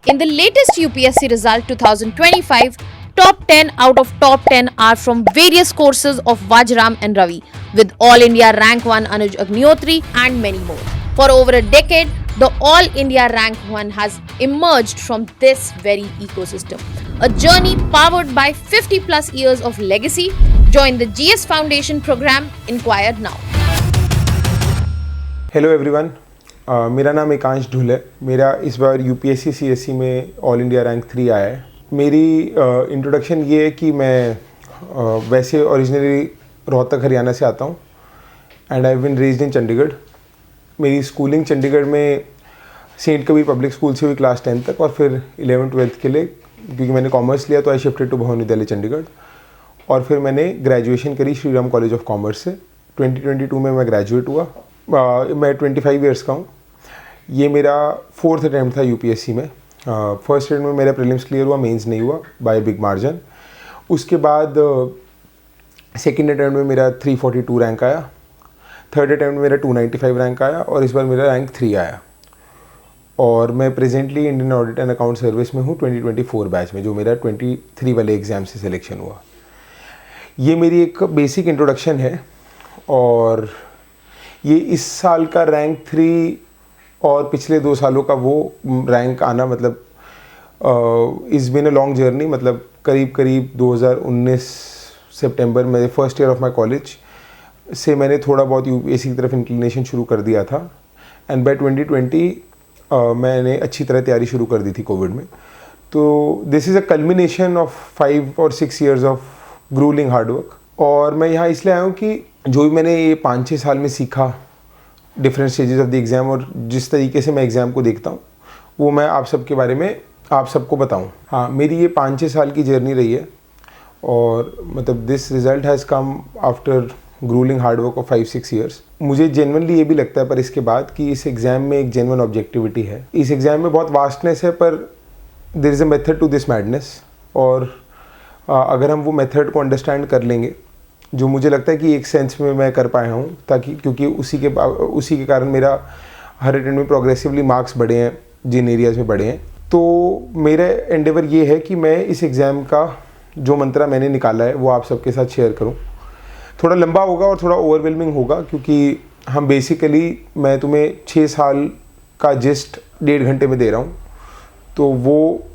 In the latest UPSC result 2025, top 10 out of top 10 are from various courses of Vajram and Ravi, with All India Rank 1 Anuj Agnihotri and many more. For over a decade, the All India Rank 1 has emerged from this very ecosystem. A journey powered by 50 plus years of legacy. Join the GS Foundation program. Inquire now. Hello everyone, मेरा नाम एकांश ढुल है। मेरा इस बार UPSC CSC में all India rank 3 आया है। मेरी introduction ये है कि मैं वैसे ओरिजिनली रोहतक हरियाणा से आता हूँ and I have been raised in Chandigarh. मेरी स्कूलिंग चंडीगढ़ में सेंट कबीर पब्लिक स्कूल से हुई क्लास 10 तक, और फिर 11th-12th के लिए क्योंकि मैंने कॉमर्स लिया तो आई शिफ्टेड टू भवन विद्यालय चंडीगढ़, और फिर मैंने ग्रेजुएशन करी Shri Ram college of commerce से। 2022 में मैं ग्रेजुएट हुआ। मैं 25 ईयर्स का हूँ। ये मेरा 4th अटैम्प्ट था यूपीएससी में। फर्स्ट अटैम्प्ट में मेरा प्रीलिम्स क्लियर हुआ, मेंस नहीं हुआ बाय बिग मार्जिन। उसके बाद सेकंड अटैम्प्ट में मेरा 342 रैंक आया, थर्ड अटैम्प्ट में मेरा 295 रैंक आया, और इस बार मेरा रैंक 3 आया। और मैं presently Indian audit and account service में हूँ 2024 बैच में, जो मेरा 23 वाले एग्ज़ाम से सिलेक्शन हुआ। ये मेरी एक बेसिक इंट्रोडक्शन है। और ये इस साल का रैंक 3 और पिछले 2 सालों का वो रैंक आना, मतलब is been a long journey. मतलब करीब 2019 सितंबर में first year of my college से मैंने थोड़ा बहुत यूपीएससी की तरफ इंक्लिनेशन शुरू कर दिया था, एंड बाय 2020 मैंने अच्छी तरह तैयारी शुरू कर दी थी कोविड में। तो this is a culmination of 5 और 6 ईयर्स ऑफ ग्रूलिंग हार्डवर्क। और मैं यहाँ इसलिए आया हूँ कि जो भी मैंने ये 5-6 साल में सीखा different stages of the exam, और जिस तरीके से मैं एग्ज़ाम को देखता हूँ, वो मैं आप सबके बारे में आप सबको बताऊँ। हाँ, मेरी ये 5-6 साल की जर्नी रही है, और मतलब this result has come after gruelling hard work of 5-6 years. मुझे जेन्युइनली ये भी लगता है पर इसके बाद कि इस एग्ज़ाम में एक जेन्युइन ऑब्जेक्टिविटी है। इस एग्ज़ाम में बहुत वास्टनेस है, पर there is a method to this madness. और अगर हम वो मेथड को अंडरस्टैंड कर लेंगे, जो मुझे लगता है कि एक सेंस में मैं कर पाया हूँ, ताकि क्योंकि उसी के कारण मेरा हर अटेम्प्ट में प्रोग्रेसिवली मार्क्स बढ़े हैं, जिन एरियाज़ में बढ़े हैं। तो मेरा एंडेवर ये है कि मैं इस एग्ज़ाम का जो मंत्रा मैंने निकाला है वो आप सबके साथ शेयर करूँ। थोड़ा लंबा होगा और थोड़ा ओवरवेलमिंग होगा, क्योंकि हम बेसिकली मैं तुम्हें 6 साल का जिस्ट 1.5 घंटे में दे रहा हूँ। तो वो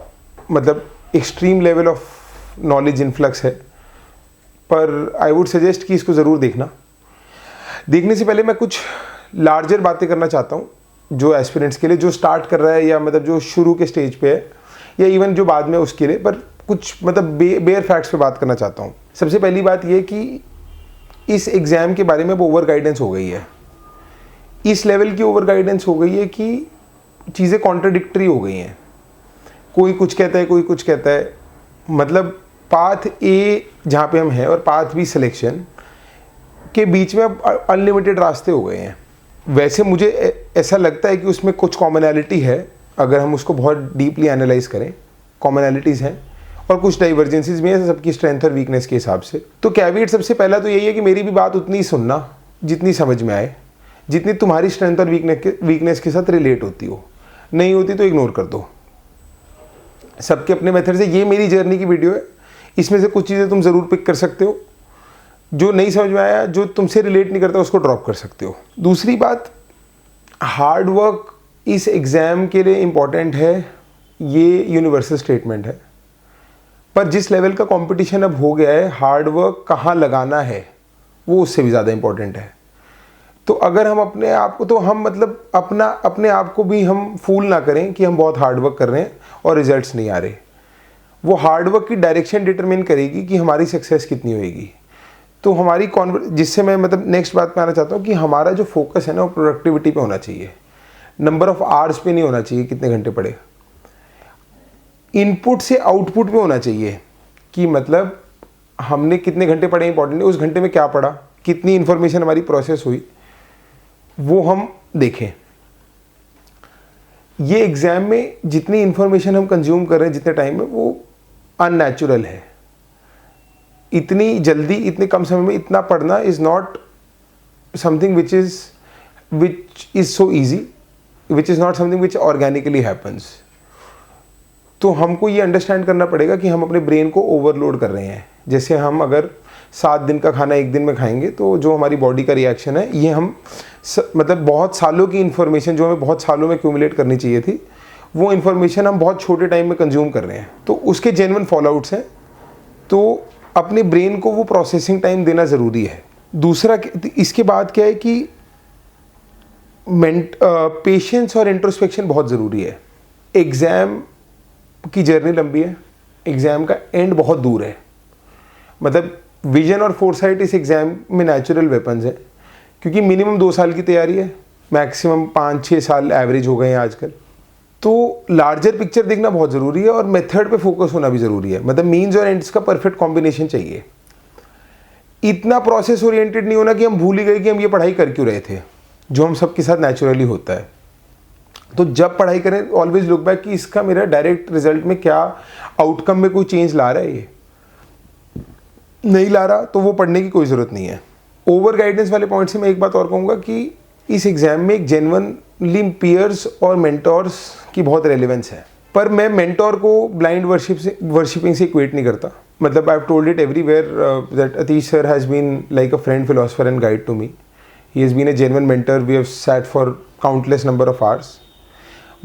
मतलब extreme level of knowledge influx है, पर आई वुड सजेस्ट कि इसको ज़रूर देखना। देखने से पहले मैं कुछ लार्जर बातें करना चाहता हूँ जो एस्पिरेंट्स के लिए, जो स्टार्ट कर रहा है या मतलब जो शुरू के स्टेज पे है, या इवन जो बाद में उसके लिए, पर कुछ मतलब बेयर फैक्ट्स पे बात करना चाहता हूँ। सबसे पहली बात ये कि इस एग्ज़ाम के बारे में वो ओवर गाइडेंस हो गई है। इस लेवल की ओवर गाइडेंस हो गई है कि चीज़ें कॉन्ट्राडिक्टरी हो गई हैं। कोई कुछ कहता है, कोई कुछ कहता है। मतलब पाथ ए जहाँ पे हम हैं और पाथ बी सिलेक्शन के बीच में अब अनलिमिटेड रास्ते हो गए हैं। वैसे मुझे ऐसा लगता है कि उसमें कुछ कॉमनैलिटी है, अगर हम उसको बहुत डीपली एनालाइज करें। कॉमनैलिटीज़ हैं और कुछ डाइवर्जेंसीज भी हैं, सबकी स्ट्रेंथ और वीकनेस के हिसाब से। तो कैविएट सबसे पहला तो यही है कि मेरी भी बात उतनी ही सुनना जितनी समझ में आए, जितनी तुम्हारी स्ट्रेंथ और वीकनेस के साथ रिलेट होती हो। नहीं होती तो इग्नोर कर दो। सबके अपने मेथड से। ये मेरी जर्नी की वीडियो है, इसमें से कुछ चीज़ें तुम ज़रूर पिक कर सकते हो। जो नहीं समझ में आया, जो तुमसे रिलेट नहीं करता, उसको ड्रॉप कर सकते हो। दूसरी बात, हार्ड वर्क इस एग्ज़ाम के लिए इम्पॉर्टेंट है, ये यूनिवर्सल स्टेटमेंट है। पर जिस लेवल का कंपटीशन अब हो गया है, हार्ड वर्क कहाँ लगाना है वो उससे भी ज़्यादा इम्पॉर्टेंट है। तो अगर हम अपने आप को, तो हम मतलब अपने आप को भी हम फूल ना करें कि हम बहुत हार्ड वर्क कर रहे हैं और रिजल्ट्स नहीं आ रहे। वो हार्डवर्क की डायरेक्शन डिटरमिन करेगी कि हमारी सक्सेस कितनी होएगी। तो हमारी जिससे मैं मतलब नेक्स्ट बात पे आना चाहता हूँ कि हमारा जो फोकस है ना, वो प्रोडक्टिविटी पे होना चाहिए, नंबर ऑफ आवर्स पे नहीं होना चाहिए, कितने घंटे पढ़े। इनपुट से आउटपुट पे होना चाहिए कि मतलब हमने कितने घंटे पढ़े इंपॉर्टेंट है, उस घंटे में क्या पढ़ा, कितनी इन्फॉर्मेशन हमारी प्रोसेस हुई, वो हम देखें। ये एग्ज़ाम में जितनी इन्फॉर्मेशन हम कंज्यूम कर रहे हैं जितने टाइम में, वो अननेचुरल है। इतनी जल्दी इतने कम समय में इतना पढ़ना is not something which is so easy, which is not something which organically happens. तो हमको ये अंडरस्टैंड करना पड़ेगा कि हम अपने ब्रेन को ओवरलोड कर रहे हैं। जैसे हम अगर 7 दिन का खाना एक दिन में खाएंगे तो जो हमारी बॉडी का रिएक्शन है, ये हम मतलब बहुत सालों की इन्फॉर्मेशन जो हमें बहुत सालों में एक्यूमुलेट करनी चाहिए थी, वो इन्फॉर्मेशन हम बहुत छोटे टाइम में कंज्यूम कर रहे हैं। तो उसके जेन्युइन फॉलोआउट्स हैं। तो अपने ब्रेन को वो प्रोसेसिंग टाइम देना ज़रूरी है। दूसरा इसके बाद क्या है कि पेशेंस और इंट्रोस्पेक्शन बहुत ज़रूरी है। एग्ज़ाम की जर्नी लंबी है, एग्ज़ाम का एंड बहुत दूर है। मतलब विजन और फोरसाइट इस एग्ज़ाम में नेचुरल वेपन्स है, क्योंकि मिनिमम 2 साल की तैयारी है, मैक्सिमम 5-6 साल एवरेज हो गए हैं आजकल। तो लार्जर पिक्चर देखना बहुत ज़रूरी है और मेथड पे फोकस होना भी ज़रूरी है। मतलब मीन्स और एंड्स का परफेक्ट कॉम्बिनेशन चाहिए। इतना प्रोसेस ओरिएंटेड नहीं होना कि हम भूल ही गए कि हम ये पढ़ाई कर क्यों रहे थे, जो हम सबके साथ नेचुरली होता है। तो जब पढ़ाई करें ऑलवेज लुक बैक कि इसका मेरा डायरेक्ट रिजल्ट में क्या आउटकम में कोई चेंज ला रहा है, ये नहीं ला रहा तो वो पढ़ने की कोई ज़रूरत नहीं है। ओवर गाइडेंस वाले पॉइंट से मैं एक बात और कहूँगा कि इस एग्ज़ाम में एक जेन्युइनली पीयर्स और मेंटोर्स की बहुत रेलेवेंस है। पर मैं मेंटोर को ब्लाइंड वर्शिपिंग से इक्वेट नहीं करता। मतलब I have told it everywhere that Atish sir has been like a friend, philosopher and guide to me. He has been a genuine mentor. We have sat for countless number of hours.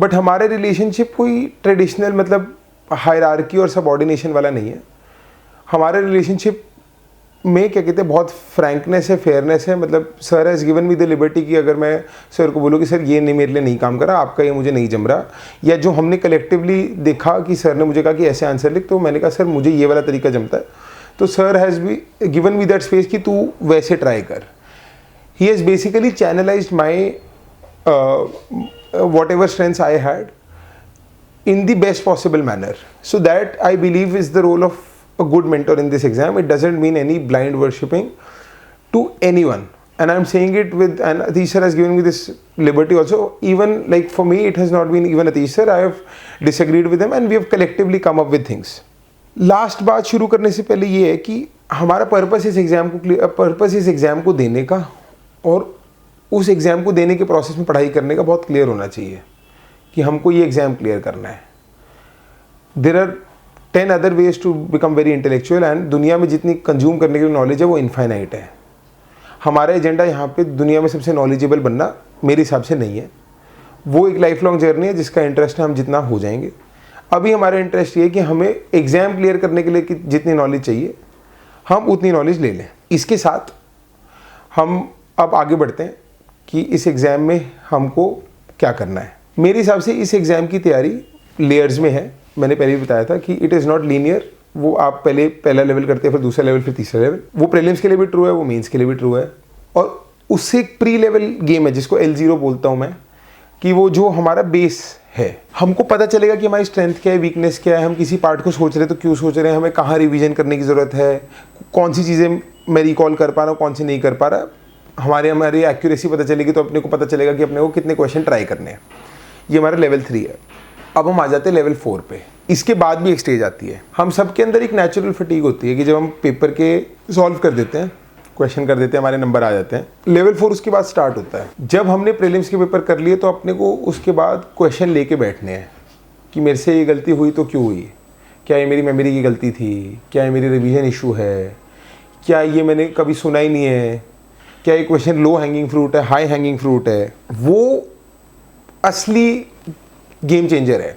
But हमारे relationship कोई traditional मतलब hierarchy और subordination वाला नहीं है। हमारे relationship में क्या कहते हैं, बहुत फ्रैंकनेस है, फेयरनेस है। मतलब sir has given me the liberty कि अगर मैं सर को बोलूँ कि सर ये नहीं मेरे लिए नहीं काम करा, आपका ये मुझे नहीं जम रहा, या जो हमने कलेक्टिवली देखा कि सर ने मुझे कहा कि ऐसे आंसर लिख, तो मैंने कहा सर मुझे ये वाला तरीका जमता है, तो sir has be given me that space कि तू वैसे ट्राई कर। He has basically channelised my whatever strengths I had in the best possible manner. So that I believe is the role of a good mentor in this exam. It doesn't mean any blind worshipping to anyone. And I'm saying it with, and Atish sir has given me this liberty also. Even like for me, it has not been even Atish sir. I have disagreed with him and we have collectively come up with things. Last बात शुरू करने से पहले ये है कि हमारा purpose इस एग्ज़ाम को देने का और उस एग्ज़ाम को देने के प्रोसेस में पढ़ाई करने का बहुत क्लियर होना चाहिए कि हमको ये एग्ज़ाम क्लियर करना है। There are 10 other ways to become very intellectual and दुनिया में जितनी कंज्यूम करने की नॉलेज है वो इनफाइनाइट है। हमारा एजेंडा यहाँ पे दुनिया में सबसे नॉलेजेबल बनना मेरे हिसाब से नहीं है। वो एक लाइफ लॉन्ग जर्नी है जिसका इंटरेस्ट है, हम जितना हो जाएंगे। अभी हमारा इंटरेस्ट ये है कि हमें एग्ज़ाम क्लियर करने के लिए जितनी नॉलेज चाहिए हम उतनी नॉलेज ले लें। इसके साथ हम अब आगे बढ़ते हैं कि इस एग्ज़ाम में हमको क्या करना है। मेरे हिसाब से इस एग्ज़ाम की तैयारी लेयर्स में है। मैंने पहले भी बताया था कि इट इज़ नॉट लीनियर। वो आप पहला लेवल करते हैं, फिर दूसरा लेवल, फिर तीसरा लेवल। वो प्रीलिम्स के लिए भी ट्रू है, वो मेंस के लिए भी ट्रू है। और उससे एक प्री लेवल गेम है जिसको L0 बोलता हूँ मैं, कि वो जो हमारा बेस है, हमको पता चलेगा कि हमारी स्ट्रेंथ क्या है, वीकनेस क्या है, हम किसी पार्ट को सोच रहे हैं तो क्यों सोच रहे हैं, हमें कहाँ रिवीजन करने की ज़रूरत है, कौन सी चीज़ें मैं रिकॉल कर पा रहा हूँ, कौन सी नहीं कर पा रहा। हमारी एक्यूरेसी पता चलेगी तो अपने को पता चलेगा कि अपने को कितने क्वेश्चन ट्राई करने हैं। ये हमारा लेवल 3 है। अब हम आ जाते हैं लेवल 4 पे। इसके बाद भी एक स्टेज आती है। हम सबके अंदर एक नेचुरल फटीग होती है कि जब हम पेपर के सॉल्व कर देते हैं, क्वेश्चन कर देते हैं, हमारे नंबर आ जाते हैं। लेवल 4 उसके बाद स्टार्ट होता है। जब हमने प्रीलिम्स के पेपर कर लिए तो अपने को उसके बाद क्वेश्चन लेके बैठने हैं कि मेरे से ये गलती हुई तो क्यों हुई, क्या ये मेरी मेमोरी की गलती थी, क्या ये मेरी रिवीजन इशू है, क्या ये मैंने कभी सुना ही नहीं है, क्या ये क्वेश्चन लो हैंगिंग फ्रूट है, हाई हैंगिंग फ्रूट है। वो असली गेम चेंजर है।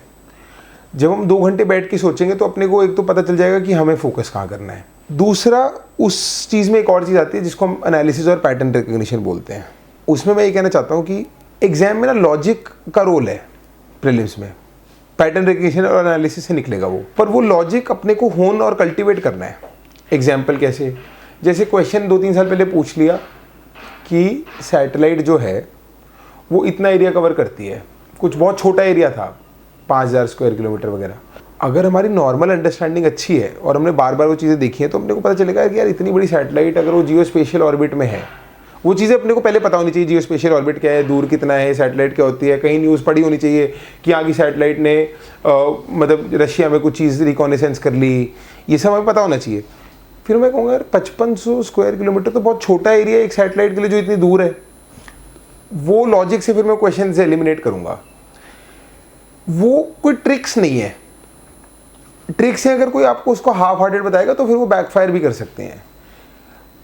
जब हम 2 घंटे बैठ के सोचेंगे तो अपने को एक तो पता चल जाएगा कि हमें फोकस कहाँ करना है। दूसरा, उस चीज़ में एक और चीज़ आती है जिसको हम एनालिसिस और पैटर्न रिकग्निशन बोलते हैं। उसमें मैं ये कहना चाहता हूँ कि एग्जाम में ना लॉजिक का रोल है। प्रीलिम्स में पैटर्न रिकग्निशन और एनालिसिस से निकलेगा वो, पर वो लॉजिक अपने को होन और कल्टिवेट करना है। एग्जाम्पल कैसे, जैसे क्वेश्चन 2-3 साल पहले पूछ लिया कि सैटेलाइट जो है वो इतना एरिया कवर करती है, कुछ बहुत छोटा एरिया था, 5000 स्क्वायर किलोमीटर वगैरह। अगर हमारी नॉर्मल अंडरस्टैंडिंग अच्छी है और हमने बार बार वो चीज़ें देखी हैं तो अपने को पता चलेगा कि यार इतनी बड़ी सैटेलाइट अगर वो जियो स्पेशियल ऑर्बिट में है, वो चीज़ें अपने को पहले पता होनी चाहिए। जियो स्पेशियल ऑर्बिट क्या है, दूर कितना है, सैटेलाइट क्या होती है, कहीं न्यूज़ पड़ी होनी चाहिए कि यहाँ की सैटेलाइट ने मतलब रशिया में कुछ चीज़ रिकॉनेसेंस कर ली, ये सब हमें पता होना चाहिए। फिर मैं कहूँगा यार 5500 स्क्वायर किलोमीटर तो बहुत छोटा एरिया है एक सैटेलाइट के लिए जो इतनी दूर है। वो लॉजिक से फिर मैं क्वेश्चन से एलिमिनेट करूँगा। वो कोई ट्रिक्स नहीं है, ट्रिक्स हैं, अगर कोई आपको उसको हाफ हार्टेड बताएगा तो फिर वो बैकफायर भी कर सकते हैं।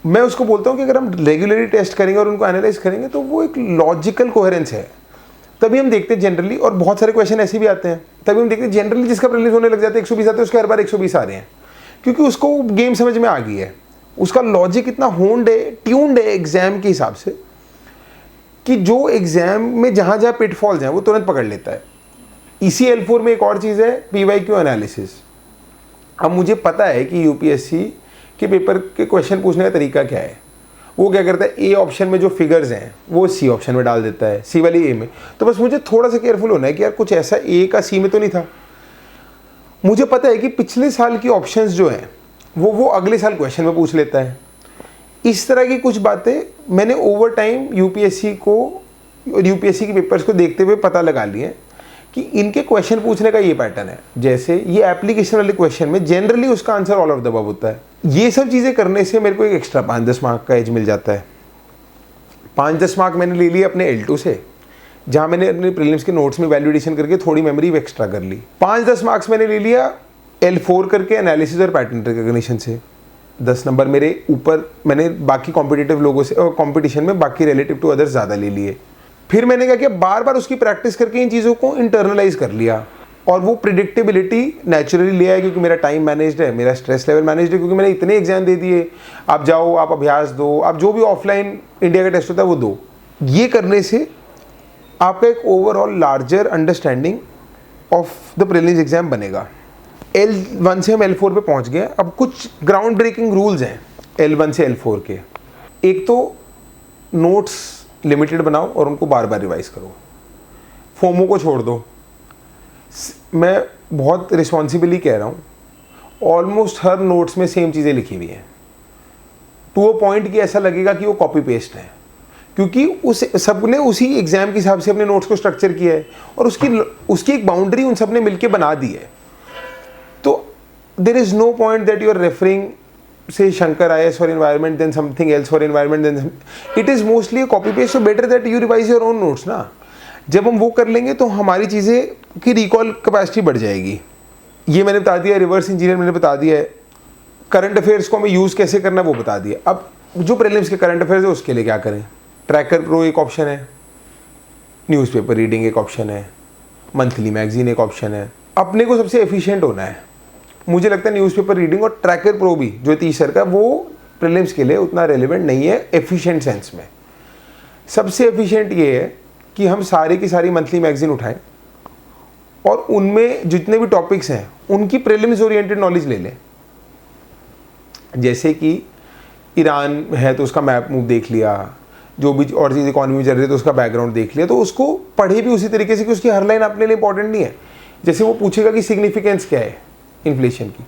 मैं उसको बोलता हूँ कि अगर हम रेगुलरली टेस्ट करेंगे और उनको एनालाइज करेंगे तो वो एक लॉजिकल कोहेरेंस है, तभी हम देखते हैं जनरली। और बहुत सारे क्वेश्चन ऐसे भी आते हैं, तभी हम देखते हैं जनरली जिसका प्रीलिम्स होने लग जाते हैं 120 आते हैं, उसके हर बार 120 आ रहे हैं, क्योंकि उसको गेम समझ में आ गई है, उसका लॉजिक इतना होन्ड है, ट्यून्ड है एग्जाम के हिसाब से, कि जो एग्जाम में जहाँ जहाँ पिटफॉल्स हैं वो तुरंत पकड़ लेता है। इसी L4 में एक और चीज़ है PYQ एनालिसिस। अब मुझे पता है कि यूपीएससी के पेपर के क्वेश्चन पूछने का तरीका क्या है। वो क्या करता है, ए ऑप्शन में जो फिगर्स हैं वो सी ऑप्शन में डाल देता है, सी वाली ए में। तो बस मुझे थोड़ा सा केयरफुल होना है कि यार कुछ ऐसा ए का सी में तो नहीं था। मुझे पता है कि पिछले साल की ऑप्शंस जो हैं वो अगले साल क्वेश्चन में पूछ लेता है। इस तरह की कुछ बातें मैंने ओवर टाइम यूपीएससी को और यूपीएससी के पेपर्स को देखते हुए पता लगा लिए कि इनके क्वेश्चन पूछने का ये पैटर्न है। जैसे ये एप्लीकेशन वाले क्वेश्चन में जनरली उसका answer all of the above होता है। ये सब चीज़ें करने से मेरे को एक एक्स्ट्रा 5-10 मार्क का एज मिल जाता है। 5-10 मार्क मैंने ले लिए अपने L2 से, जहाँ मैंने अपने प्रीलिम्स के नोट्स में वैल्यूडेशन करके थोड़ी मेमोरी एक्स्ट्रा कर ली। 5-10 मार्क्स मैंने ले लिया L4 करके एनालिसिस और पैटर्न रिकॉग्निशन से। 10 नंबर मेरे ऊपर मैंने बाकी कॉम्पिटिटिव लोगों से और कॉम्पिटिशन में बाकी रिलेटिव टू अदर्स ज़्यादा ले लिए। फिर मैंने क्या किया, बार बार उसकी प्रैक्टिस करके इन चीज़ों को इंटरनलाइज कर लिया, और वो प्रिडिक्टेबिलिटी नेचुरली लिया है, क्योंकि मेरा टाइम मैनेज्ड है, मेरा स्ट्रेस लेवल मैनेज्ड है, क्योंकि मैंने इतने एग्जाम दे दिए। आप जाओ, आप अभ्यास दो, आप जो भी ऑफलाइन इंडिया का टेस्ट होता है वो दो। ये करने से आपका एक overall larger understanding of the prelims exam बनेगा। L1 से हम L4 पे पहुंच गए। अब कुछ ग्राउंड ब्रेकिंग रूल्स हैं L1 से L4 के। एक तो नोट्स लिमिटेड बनाओ और उनको बार बार रिवाइज करो, फोमो को छोड़ दो। मैं बहुत रिस्पॉन्सिबली कह रहा हूँ, ऑलमोस्ट हर नोट्स में सेम चीज़ें लिखी हुई हैं, टू अ पॉइंट कि ऐसा लगेगा कि वो कॉपी पेस्ट है, क्योंकि उस सबने उसी एग्जाम के हिसाब से अपने नोट्स को स्ट्रक्चर किया है और उसकी एक बाउंड्री उन सब ने मिलकर बना दी है। तो there is no point that you are referring say Shankar IAS for environment then something else for environment then it is mostly a copy paste, so better that you revise your own notes ना। जब हम वो कर लेंगे तो हमारी चीज़ें की रिकॉल कैपेसिटी बढ़ जाएगी। ये मैंने बता दिया, रिवर्स इंजीनियर मैंने बता दिया है, करंट अफेयर्स को हमें यूज़ कैसे करना है वो बता दिया। अब जो प्रीलिम्स के करंट अफेयर्स है उसके लिए क्या करें, ट्रैकर प्रो एक ऑप्शन है, न्यूज़पेपर रीडिंग एक ऑप्शन है, मंथली मैगजीन एक ऑप्शन है। अपने को सबसे एफिशिएंट होना है। मुझे लगता है न्यूज़पेपर रीडिंग और ट्रैकर प्रो भी जो 30 सर का, वो प्रीलिम्स के लिए उतना रेलिवेंट नहीं है एफिशिएंट सेंस में। सबसे एफिशिएंट ये है कि हम सारी की सारी मंथली मैगजीन उठाएं और उनमें जितने भी टॉपिक्स हैं उनकी प्रीलिम्स ओरिएंटेड नॉलेज ले लें। जैसे कि ईरान है तो उसका मैप मूव देख लिया, जो भी और चीज़ इकॉनमी में चल रही है तो उसका बैकग्राउंड देख लिया, तो उसको पढ़े भी उसी तरीके से कि उसकी हर लाइन अपने लिए इंपॉर्टेंट नहीं है। जैसे वो पूछेगा कि सिग्निफिकेंस क्या है इन्फ्लेशन की,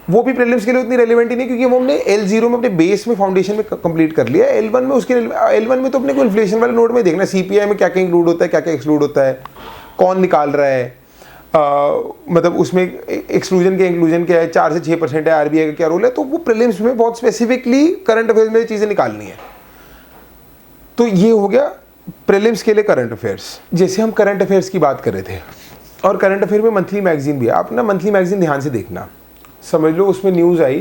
वो भी प्रीलिम्स के लिए उतनी रेलिवेंट ही नहीं, क्योंकि वो हमने L0 में अपने बेस में फाउंडेशन में कंप्लीट कर लिया। L1 में L1 में तो अपने को इन्फ्लेशन वाले नोट में देखना, CPI में क्या क्या इंक्लूड होता है, क्या क्या एक्सक्लूड होता है, कौन निकाल रहा है, मतलब उसमें एक्सक्लूजन क्या इंक्लूजन क्या है, 4 से 6% है, RBI का क्या रोल है। तो वो प्रीलिम्स में बहुत स्पेसिफिकली करंट अफेयर्स में चीज़ें निकालनी है। तो ये हो गया प्रीलिम्स के लिए करंट अफेयर्स। जैसे हम करंट अफेयर्स की बात कर रहे थे, और करंट अफेयर में मंथली मैगजीन भी है। आप ना मंथली मैगजीन ध्यान से देखना, समझ लो उसमें न्यूज़ आई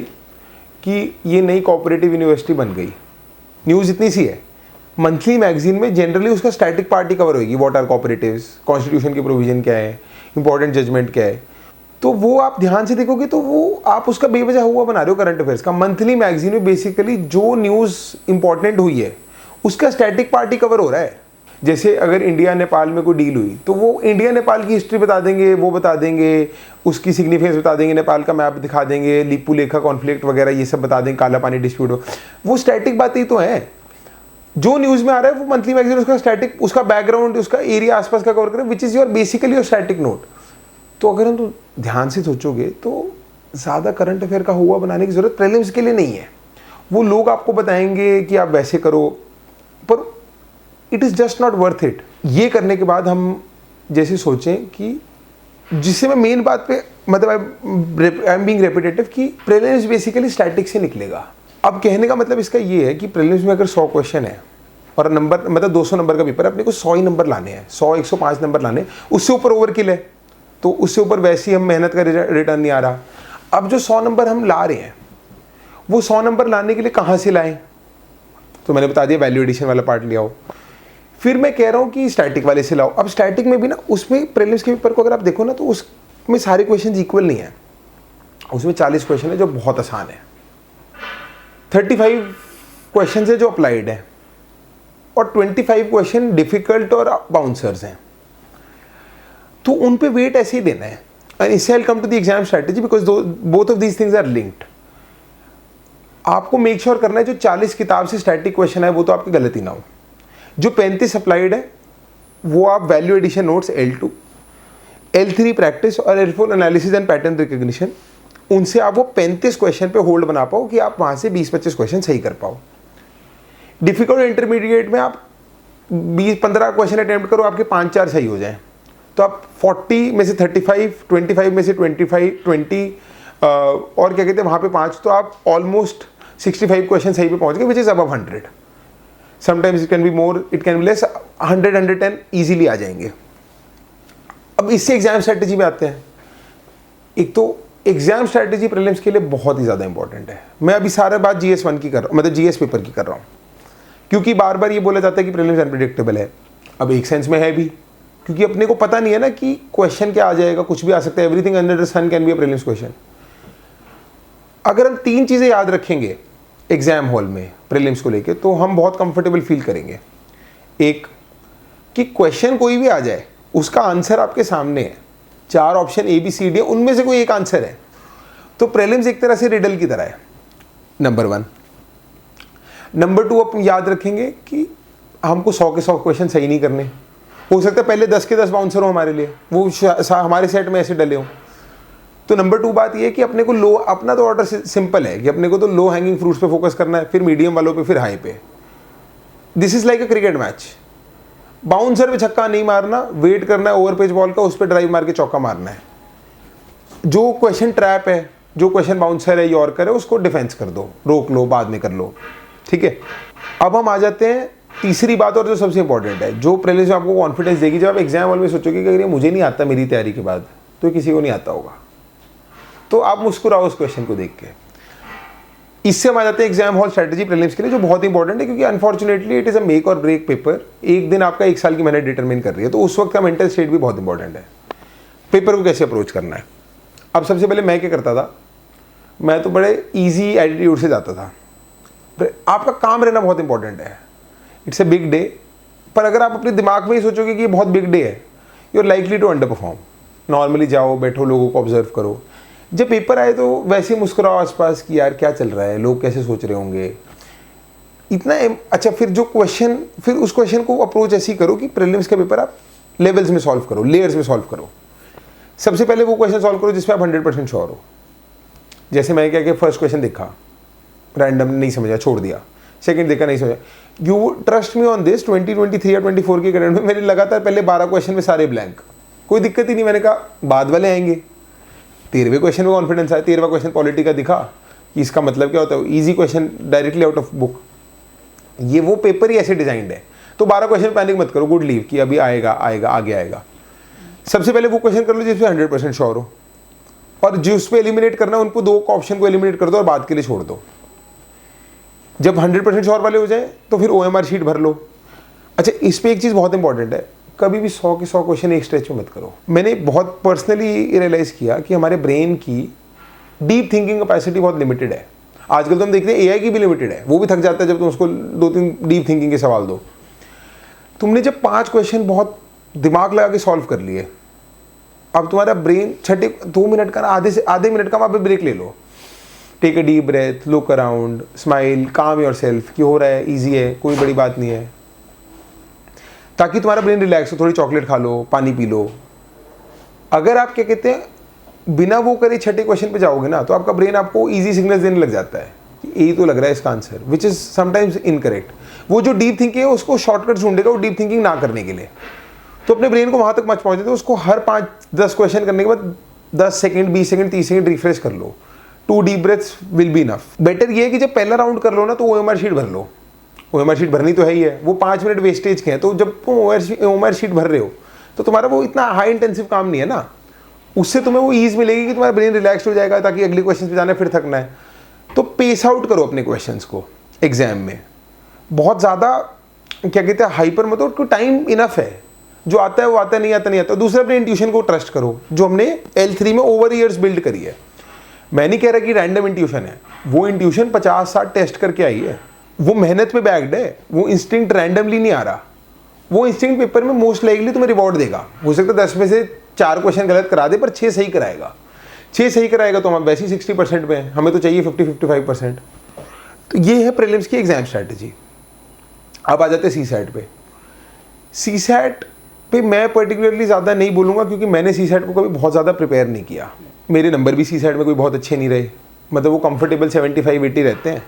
कि ये नई कोऑपरेटिव यूनिवर्सिटी बन गई, न्यूज़ इतनी सी है। मंथली मैगजीन में जनरली उसका स्टैटिक पार्टी कवर होगी, व्हाट आर कोऑपरेटिव्स, कॉन्स्टिट्यूशन की प्रोविजन क्या है, इंपॉर्टेंट जजमेंट क्या है। तो वो आप ध्यान से देखोगे तो वो आप उसका बेवजह हुआ बना रहे हो करंट अफेयर्स का। मंथली मैगजीन में बेसिकली जो न्यूज़ इंपॉर्टेंट हुई है उसका स्टैटिक पार्टी कवर हो रहा है। जैसे अगर इंडिया नेपाल में कोई डील हुई तो वो इंडिया नेपाल की हिस्ट्री बता देंगे, वो बता देंगे, उसकी सिग्निफिकेंस बता देंगे, नेपाल का मैप दिखा देंगे, लिपू लेखा कॉन्फ्लिक्ट वगैरह ये सब बता देंगे, काला पानी डिस्प्यूट, वो स्टैटिक बातें तो हैं। जो न्यूज़ में आ रहा है वो मंथली मैगजीन उसका स्टैटिक, उसका बैकग्राउंड, उसका एरिया आसपास का कवर करें, which is your basically your static note. तो अगर हम तो ध्यान से सोचोगे तो ज़्यादा करंट अफेयर का हुआ बनाने की ज़रूरत प्रीलिम्स के लिए नहीं है। वो लोग आपको बताएंगे कि आप वैसे करो, पर it is just not worth it. ये करने के बाद हम जैसे सोचें कि जिससे मैं मेन बात पे मतलब आई एम बीइंग रेपिटेटिव कि प्रीलिम्स बेसिकली स्टैटिक से निकलेगा। अब कहने का मतलब इसका ये है कि प्रीलिम्स में अगर 100 क्वेश्चन है और नंबर मतलब 200 नंबर का पेपर है, अपने को 100 ही नंबर लाने हैं, 100 105 नंबर लाने, उससे ऊपर ओवरकिल है। तो उससे ऊपर वैसे ही हम मेहनत का रिटर्न नहीं आ रहा। अब जो 100 नंबर हम ला रहे हैं, वो 100 नंबर लाने के लिए कहाँ से लाएं? तो मैंने बता दिया वैल्यू एडिशन वाला पार्ट लिया हो। फिर मैं कह रहा हूँ कि स्टैटिक वाले से लाओ। अब स्टैटिक में भी ना, उसमें प्रीलिम्स के पेपर को अगर आप देखो ना, तो उसमें सारे क्वेश्चन इक्वल नहीं है। उसमें 40 क्वेश्चन है जो बहुत आसान है, 35 क्वेश्चन है जो अप्लाइड है, और 25 क्वेश्चन डिफिकल्ट और बाउंसर्स हैं। तो उन पे वेट ऐसे ही देना है। एंड इससे I come to the exam strategy, because both of these things are linked. आपको मेक श्योर करना है जो 40 किताब से स्टैटिक क्वेश्चन है वो तो आपकी गलती ना हो। जो 35 अप्लाइड है वो आप value addition notes L2, L3 practice और L4 analysis and pattern recognition, उनसे आप वो 35 क्वेश्चन पे होल्ड बना पाओ कि आप वहाँ से 20-25 क्वेश्चन सही कर पाओ। डिफिकल्ट इंटरमीडिएट में आप 20-15 क्वेश्चन अटेम्प्ट करो, आपके 5-4 सही हो जाएं, तो आप 40 में से 35, 25 में से 20 और क्या कहते हैं वहाँ पे 5, तो आप ऑलमोस्ट 65 क्वेश्चन सही पे पहुँच गए, which is above 100। Sometimes it can be more, it can be less, 100-110 easily आ जाएंगे। अब इससे एग्जाम स्ट्रेटेजी में आते हैं। एक तो एग्जाम स्ट्रेटेजी प्रीलिम्स के लिए बहुत ही ज़्यादा इंपॉर्टेंट है। मैं अभी सारा बात GS1 की कर रहा हूँ, मतलब GS पेपर की कर रहा हूँ, क्योंकि बार बार ये बोला जाता है कि प्रीलिम्स अनप्रेडिक्टेबल है। अब एक सेंस में है भी, क्योंकि अपने को पता नहीं है ना कि क्वेश्चन क्या आ जाएगा, कुछ भी आ सकता है। Everything under the sun can be a prelims question. अगर हम 3 चीज़ें याद रखेंगे एग्जाम हॉल में प्रीलिम्स को लेके, तो हम बहुत कंफर्टेबल फील करेंगे। एक, कि क्वेश्चन कोई भी आ जाए, उसका आंसर आपके सामने है, 4 ऑप्शन ABCD है, उनमें से कोई एक आंसर है, तो प्रीलिम्स एक तरह से रिडल की तरह है, नंबर 1। नंबर 2, अपन याद रखेंगे कि हमको 100 के 100 क्वेश्चन सही नहीं करने। हो सकता है पहले 10 के 10 बाउंसर हो हमारे लिए, वो हमारे सेट में ऐसे डले हों। तो नंबर 2 बात ये है कि अपने को अपना तो ऑर्डर सिंपल है कि अपने को तो लो हैंगिंग फ्रूट्स पे फोकस करना है, फिर मीडियम वालों पे, फिर हाई पे। This is like a cricket match. Bouncer पे छक्का नहीं मारना, वेट करना है ओवर पेज बॉल का, उस पर ड्राइव मार के चौका मारना है। जो क्वेश्चन ट्रैप है, जो क्वेश्चन बाउंसर है, यॉर्कर है, उसको डिफेंस कर दो, रोक लो, बाद में कर लो, ठीक है। अब हम आ जाते हैं तीसरी बात, और जो सबसे इंपॉर्टेंट है, जो प्रीलिम्स में आपको कॉन्फिडेंस देगी। जब आप एग्जाम हॉल में सोचोगे कि अगर ये मुझे नहीं आता मेरी तैयारी के बाद, तो किसी को नहीं आता होगा, तो आप मुस्कुराओ उस क्वेश्चन को देख के। इससे हम आ जाते हैं एग्जाम हॉल स्ट्रेटेजी प्रीलिम्स के लिए, जो बहुत इंपॉर्टेंट है, क्योंकि unfortunately it is a make और ब्रेक पेपर। एक दिन आपका 1 साल की मेहनत डिटरमिन कर रही है, तो उस वक्त का मेंटल स्टेट भी बहुत इंपॉर्टेंट है। पेपर को कैसे अप्रोच करना है। अब सबसे पहले मैं क्या करता था, मैं तो बड़े ईजी एटीट्यूड से जाता था। आपका काम रहना बहुत इंपॉर्टेंट है, इट्स ए बिग डे। पर अगर आप अपने दिमाग में ही सोचोगे कि ये बहुत बिग डे है, you are likely to underperform. Normally जाओ, बैठो, लोगों को ऑब्जर्व करो। जब पेपर आए तो वैसे ही मुस्कुराओ आसपास कि यार क्या चल रहा है, लोग कैसे सोच रहे होंगे, इतना अच्छा। फिर जो क्वेश्चन, फिर उस क्वेश्चन को अप्रोच ऐसी करो कि प्रीलिम्स का पेपर आप लेवल्स में सॉल्व करो, लेयर्स में सॉल्व करो। सबसे पहले वो क्वेश्चन सॉल्व करो जिसमें आप 100% श्योर हो। जैसे मैं क्या फर्स्ट क्वेश्चन देखा, रैंडम नहीं समझा, छोड़ दिया। सेकंड देखा, नहीं समझा। You trust me on this, 2023 या 24 के करंट में मेरे लगातार पहले 12 क्वेश्चन में सारे ब्लैंक, कोई दिक्कत ही नहीं। मैंने कहा बाद वाले आएंगे। 13वें क्वेश्चन में कॉन्फिडेंस आया। 13वां क्वेश्चन पॉलिटी का दिखा कि इसका मतलब क्या होता है, easy question directly out of book. ये वो पेपर ही ऐसे डिजाइंड है। तो 12 क्वेश्चन पैनिक मत करो, गुड लीव कि अभी आएगा आगे आएगा। सबसे पहले वो क्वेश्चन कर लो जिसमें 100% श्योर हो, और जिस पे एलिमिनेट करना है उनको 2 ऑप्शन को एलिमिनेट कर दो और बाद के लिए छोड़ दो। जब 100% श्योर वाले हो जाए तो फिर OMR शीट भर लो। अच्छा, इस पे एक चीज़ बहुत इंपॉर्टेंट है, कभी भी 100 के 100 क्वेश्चन एक स्ट्रेच में मत करो। मैंने बहुत पर्सनली रियलाइज़ किया कि हमारे ब्रेन की डीप थिंकिंग कैपेसिटी बहुत लिमिटेड है। आजकल तो हम देखते हैं AI की भी लिमिटेड है, वो भी थक जाता है जब तुम उसको 2-3 डीप थिंकिंग के सवाल दो। तुमने जब 5 क्वेश्चन बहुत दिमाग लगा के सॉल्व कर लिए, अब तुम्हारा ब्रेन 2 मिनट का, आधे मिनट का वहाँ पे ब्रेक ले लो। Take a deep breath, look around, smile, calm yourself कि हो रहा है, ईजी है, कोई बड़ी बात नहीं है, ताकि तुम्हारा ब्रेन रिलैक्स हो। थोड़ी चॉकलेट खा लो, पानी पी लो। अगर आप क्या कहते हैं बिना वो करे 6ठे क्वेश्चन पे जाओगे ना, तो आपका ब्रेन आपको ईजी सिग्नल्स देने लग जाता है कि यही तो लग रहा है इसका answer, which is sometimes incorrect. वो जो डीप थिंकिंग है उसको शॉर्टकट ढूंढेगा वो डीप थिंकिंग ना करने के लिए। तो अपने ब्रेन को वहाँ तक मत पहुँचे, तो उसको हर 5-10 क्वेश्चन करने के बाद 10 सेकंड, 20 सेकंड, 30 सेकंड रिफ्रेश कर लो। 2 deep breaths will be enough. Better ये है कि जब पहला राउंड कर लो ना, तो OMR शीट भर लो। OMR शीट भरनी तो है ही है, वो 5 मिनट वेस्टेज के हैं। तो जब तुम OMR शीट भर रहे हो तो तुम्हारा वो इतना हाई इंटेंसिव काम नहीं है ना, उससे तुम्हें वो ईज मिलेगी कि तुम्हारा ब्रेन रिलैक्स हो जाएगा ताकि अगले क्वेश्चन पे जाना है, फिर थकना है। तो पेस आउट करो अपने क्वेश्चंस को एग्जाम में, बहुत ज़्यादा क्या कहते हैं हाइपर मत हो, टाइम इनफ है, जो आता है वो आता है, नहीं आता नहीं आता। दूसरा, अपने इंट्यूशन को ट्रस्ट करो जो हमने L3 में ओवर ईयर्स बिल्ड करी है। मैं नहीं कह रहा कि रैंडम इंट्यूशन है, वो इंट्यूशन 50-60 टेस्ट करके आई है, वो मेहनत पे बैग्ड है, वो इंस्टिंक्ट रैंडमली नहीं आ रहा। वो इंस्टिंक्ट पेपर में मोस्ट लाइकली तुम्हें रिवॉर्ड देगा। हो सकता है 10 में से 4 क्वेश्चन गलत करा दे, पर 6 सही कराएगा। 6 सही कराएगा तो हम वैसे ही 60% पे हैं, हमें तो चाहिए 50-55%। तो ये है प्रीलिम्स की एग्जाम स्ट्रैटेजी। अब आ जाते हैं CSAT पे। CSAT पे मैं पर्टिकुलरली ज़्यादा नहीं बोलूँगा क्योंकि मैंने CSAT को कभी बहुत ज़्यादा प्रिपेयर नहीं किया। मेरे नंबर भी CSAT में कोई बहुत अच्छे नहीं रहे, मतलब वो कंफर्टेबल 75-80 रहते हैं।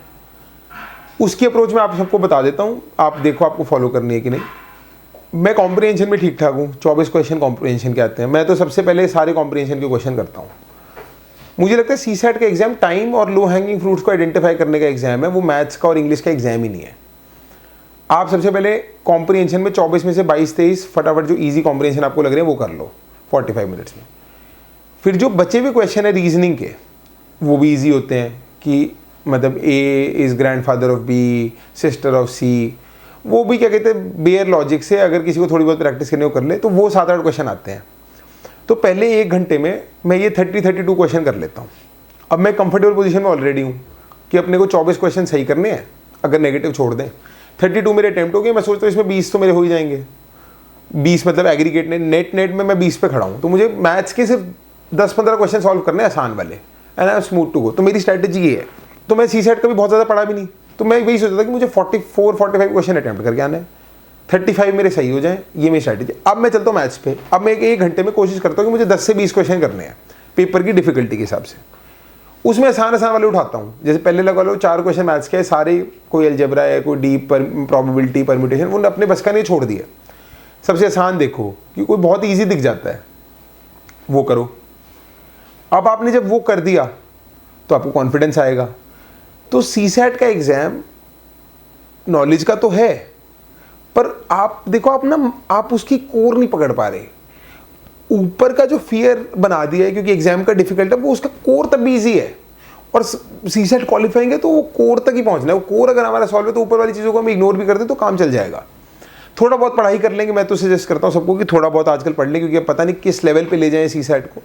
उसकी अप्रोच मैं आप सबको बता देता हूँ, आप देखो आपको फॉलो करनी है कि नहीं। मैं कॉम्प्रिहेंशन में ठीक ठाक हूँ, 24 क्वेश्चन कॉम्प्रिहेंशन के आते हैं। मैं तो सबसे पहले सारे कॉम्प्रिहेंशन के क्वेश्चन करता हूँ। मुझे लगता है CSAT का एग्जाम टाइम और लो हैंगिंग फ्रूट्स को आइडेंटिफाई करने का एग्जाम है, वो मैथ्स का और इंग्लिश का एग्जाम ही नहीं है। आप सबसे पहले कॉम्प्रिहेंशन में 24 में से 22-23 फटाफट जो इजी कॉम्प्रिहेंशन आपको लग रहे हैं वो कर लो 45 मिनट्स में। फिर जो बचे हुए क्वेश्चन है रीजनिंग के, वो भी इजी होते हैं कि मतलब A is grandfather of B, sister of C, वो भी क्या कहते हैं बेयर लॉजिक से अगर किसी को थोड़ी बहुत प्रैक्टिस करने को कर ले तो वो 7-8 क्वेश्चन आते हैं। तो पहले 1 घंटे में मैं ये 30-32 क्वेश्चन कर लेता हूँ। अब मैं कंफर्टेबल पोजीशन में ऑलरेडी हूँ कि अपने को 24 क्वेश्चन सही करने हैं, अगर नेगेटिव छोड़ दें। 32 मेरे अटैम्प्ट हो गए, मैं सोचता हूँ इसमें 20 तो मेरे हो ही जाएंगे। 20 मतलब एग्रीगेट नेट में मैं 20 पे खड़ा हूँ, तो मुझे मैथ्स के सिर्फ 10-15 क्वेश्चन सॉल्व करने आसान वाले, and I am smooth to go. तो मेरी स्ट्रैटेजी ये है। तो मैं CSAT का भी बहुत ज़्यादा पढ़ा भी नहीं, तो मैं वही सोचता था कि मुझे 44-45 क्वेश्चन अटैम्प्ट करके आना है, 35 मेरे सही हो जाएं, ये मेरी स्ट्रैटेजी। अब मैं चलता हूँ मैथ्स पे। अब मैं 1 घंटे में कोशिश करता हूँ कि मुझे 10 से 20 क्वेश्चन करने हैं पेपर की डिफिकल्टी के हिसाब से। उसमें आसान वाले उठाता हूँ। जैसे पहले लगा लो 4 क्वेश्चन मैथ्स के, सारे कोई अलजेब्रा है, कोई डीप प्रोबेबिलिटी परम्यूटेशन, वो अपने बस का नहीं, छोड़ दिया। सबसे आसान देखो कि कोई बहुत ईजी दिख जाता है, वो करो। अब आपने जब वो कर दिया तो आपको कॉन्फिडेंस आएगा। तो CSAT का एग्जाम नॉलेज का तो है, पर आप देखो आप उसकी कोर नहीं पकड़ पा रहे। ऊपर का जो फियर बना दिया है क्योंकि एग्जाम का डिफिकल्ट है, वो उसका कोर तब भी ईजी है। और CSAT क्वालिफाइंग है तो वो कोर तक ही पहुंचना है। वो कोर अगर हमारा सॉल्व है तो ऊपर वाली चीज़ों को हम इग्नोर भी कर दें तो काम चल जाएगा। थोड़ा बहुत पढ़ाई कर लेंगे, मैं तो सजेस्ट करता हूँ सबको कि थोड़ा बहुत आजकल पढ़ लें, क्योंकि अब पता नहीं किस लेवल पे ले जाएं CSAT को।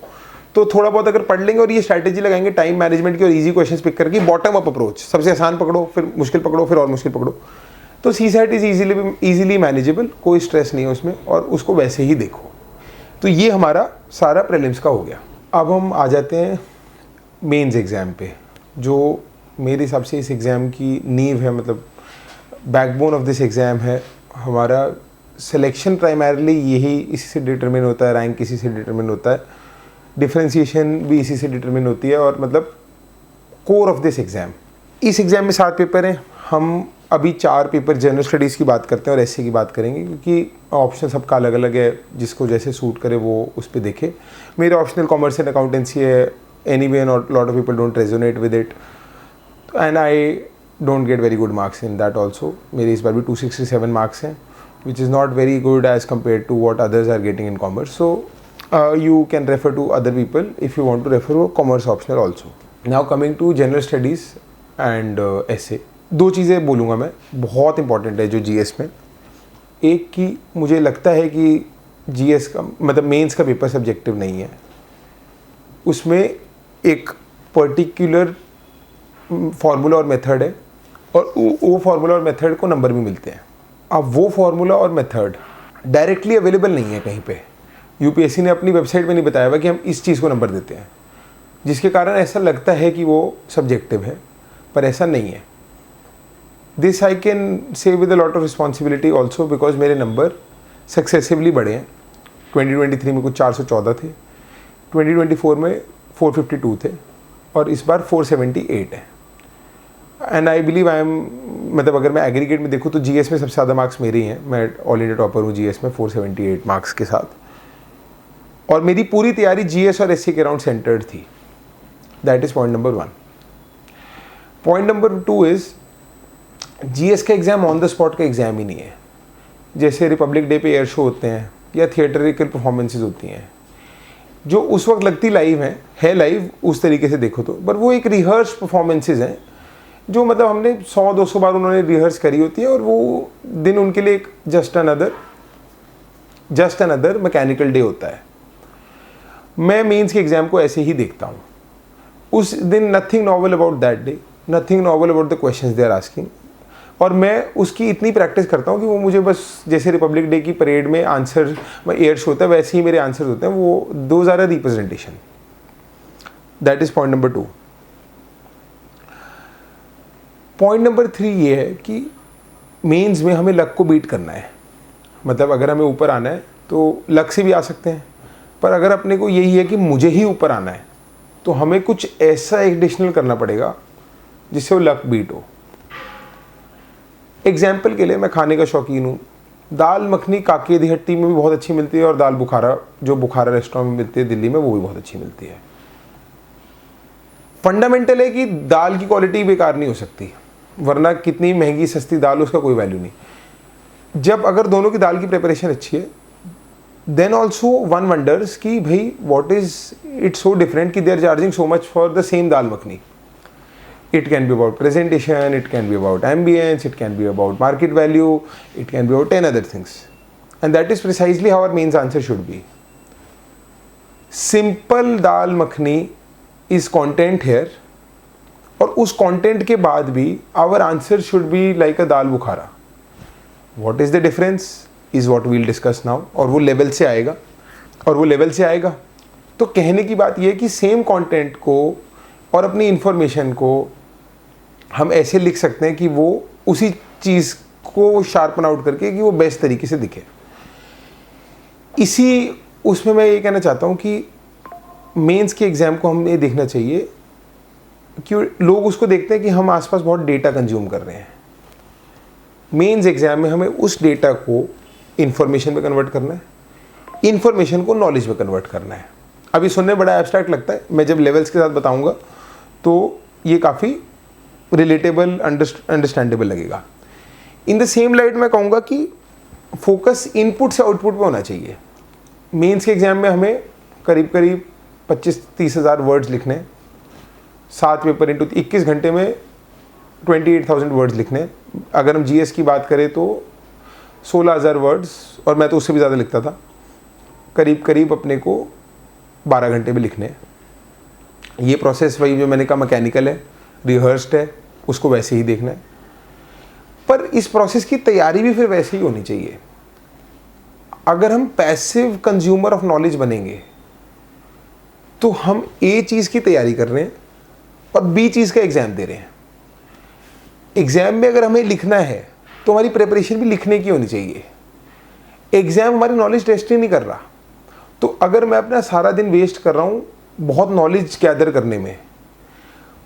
तो थोड़ा बहुत अगर पढ़ लेंगे और ये स्ट्रैटेजी लगाएंगे टाइम मैनेजमेंट की और इजी क्वेश्चंस पिक करके, बॉटम अप अप्रोच, सबसे आसान पकड़ो, फिर मुश्किल पकड़ो, फिर और मुश्किल पकड़ो, तो CSAT इज इजीली मैनेजेबल, कोई स्ट्रेस नहीं है उसमें, और उसको वैसे ही देखो। तो ये हमारा सारा प्रीलिम्स का हो गया। अब हम आ जाते हैं मेंस एग्ज़ाम पे, जो मेरे हिसाब से इस एग्ज़ाम की नींव है, मतलब बैकबोन ऑफ दिस एग्ज़ाम है। हमारा सिलेक्शन प्राइमरली यही इसी से डिटरमिन होता है, रैंक इसी से डिटरमिन होता है, डिफ्रेंसिएशन भी इसी से डिटरमिन होती है, और मतलब कोर ऑफ दिस एग्ज़ाम। इस एग्ज़ाम में 7 पेपर हैं। हम अभी 4 पेपर जनरल स्टडीज़ की बात करते हैं और एसए की बात करेंगे, क्योंकि ऑप्शन सबका अलग अलग है, जिसको जैसे सूट करे वो उस पर देखे। मेरा ऑप्शनल कॉमर्स एंड अकाउंटेंसी है, anyway lot of people don't resonate with it, and I don't get very good marks in that also. मेरे इस बार भी 267 मार्क्स हैं, which is not very good as compared to what others are getting in commerce. So you can refer to other people if you want to refer to commerce optional also. Now coming to general studies and essay, 2 चीज़ें बोलूँगा मैं, बहुत important है जो GS में। एक कि मुझे लगता है कि GS का मतलब मेंस का पेपर सब्जेक्टिव नहीं है, उसमें एक पर्टिकुलर फार्मूला और मेथड है, और वो फार्मूला और मेथड को नंबर भी मिलते हैं। अब वो फार्मूला और मेथड डायरेक्टली अवेलेबल नहीं है कहीं पे। यूपीएससी ने अपनी वेबसाइट में नहीं बताया हुआ कि हम इस चीज़ को नंबर देते हैं, जिसके कारण ऐसा लगता है कि वो सब्जेक्टिव है, पर ऐसा नहीं है। This I can say with a lot of responsibility also, because मेरे नंबर सक्सेसिवली बढ़े हैं। 2023 में कुछ 414 थे, 2024 में 452 थे, और इस बार 478 है। And I believe I am, मतलब अगर मैं एग्रीगेट में देखूँ तो जीएस में सबसे ज़्यादा मार्क्स मेरे ही हैं। मैं ऑल इंडिया टॉपर हूँ जीएस में 478 मार्क्स के साथ, और मेरी पूरी तैयारी जीएस और एससी के अराउंड सेंटर्ड थी। That is point number 1। Point number 2 is GS का एग्ज़ाम ऑन द स्पॉट का एग्ज़ाम ही नहीं है। जैसे रिपब्लिक डे पे एयर शो होते हैं या थिएटरिकल परफॉर्मेंसेज होती हैं, जो उस वक्त लगती लाइव है लाइव उस तरीके से देखो तो, पर वो एक रिहर्स परफॉर्मेंसेज हैं जो मतलब हमने 100-200 बार उन्होंने रिहर्स करी होती है, और वो दिन उनके लिए एक जस्ट अनदर मैकेनिकल डे होता है। मैं मेंस के एग्ज़ाम को ऐसे ही देखता हूँ। उस दिन nothing novel about that day, nothing novel about the questions they are asking, और मैं उसकी इतनी प्रैक्टिस करता हूँ कि वो मुझे बस जैसे रिपब्लिक डे की परेड में आंसर एयर शो होता है वैसे ही मेरे आंसर्स होते हैं, वो those are a representation. That is point number 2। Point number 3 ये है कि मेंस में हमें लक को बीट करना है। मतलब अगर हमें ऊपर आना है तो लक से भी आ सकते हैं, पर अगर अपने को यही है कि मुझे ही ऊपर आना है तो हमें कुछ ऐसा एडिशनल करना पड़ेगा जिससे वो लक बीट हो। एग्जाम्पल के लिए मैं खाने का शौकीन हूँ। दाल मखनी काकी दी हट्टी में भी बहुत अच्छी मिलती है, और दाल बुखारा जो बुखारा रेस्टोरेंट में मिलती है दिल्ली में वो भी बहुत अच्छी मिलती है। फंडामेंटल है कि दाल की क्वालिटी बेकार नहीं हो सकती, वरना कितनी महंगी सस्ती दाल उसका कोई वैल्यू नहीं। जब अगर दोनों की दाल की प्रिपरेशन अच्छी है देन ऑल्सो वन वंडर्स कि भाई what is it so different कि they are charging so much for the same dal makhani. It can be about presentation, it can be about ambience, it can be about market value, it can be about 10 other things. And that is precisely how our mains answer should be. Simple dal makhni is content here, और उस content के बाद भी our answer should be like a dal bukhara. What is the difference is what we'll discuss now. और वो level से आएगा, तो कहने की बात ये है कि सेम कंटेंट को और अपनी इंफॉर्मेशन को हम ऐसे लिख सकते हैं कि वो उसी चीज़ को शार्पन आउट करके कि वो बेस्ट तरीके से दिखे। इसी उसमें मैं ये कहना चाहता हूँ कि मेंस के एग्ज़ाम को हमें देखना चाहिए कि लोग उसको देखते हैं कि हम आसपास बहुत डेटा कंज्यूम कर रहे हैं। मेंस एग्ज़ाम में हमें उस डेटा को इंफॉर्मेशन में कन्वर्ट करना है, इंफॉर्मेशन को नॉलेज में कन्वर्ट करना है। अभी सुनने बड़ा एब्स्ट्रैक्ट लगता है, मैं जब लेवल्स के साथ बताऊंगा तो ये काफ़ी रिलेटेबल अंडरस्टैंडेबल लगेगा। इन द सेम लाइट मैं कहूँगा कि फोकस इनपुट से आउटपुट पे होना चाहिए। मेंस के एग्ज़ाम में हमें करीब 25-30 हज़ार वर्ड्स लिखने हैं, 7 पेपर इंटू 21 घंटे में 28,000 वर्ड्स लिखने हैं। अगर हम जीएस की बात करें तो 16,000 वर्ड्स, और मैं तो उससे भी ज़्यादा लिखता था। करीब अपने को 12 घंटे में लिखने हैं। ये प्रोसेस वही जो मैंने कहा मैकेनिकल है, रिहर्स्ड है, उसको वैसे ही देखना है, पर इस प्रोसेस की तैयारी भी फिर वैसे ही होनी चाहिए। अगर हम पैसिव कंज्यूमर ऑफ नॉलेज बनेंगे तो हम ए चीज़ की तैयारी कर रहे हैं और बी चीज़ का एग्ज़ाम दे रहे हैं। एग्ज़ाम में अगर हमें लिखना है तो हमारी प्रिपरेशन भी लिखने की होनी चाहिए। एग्ज़ाम हमारी नॉलेज टेस्ट ही नहीं कर रहा, तो अगर मैं अपना सारा दिन वेस्ट कर रहा हूँ बहुत नॉलेज गैदर करने में,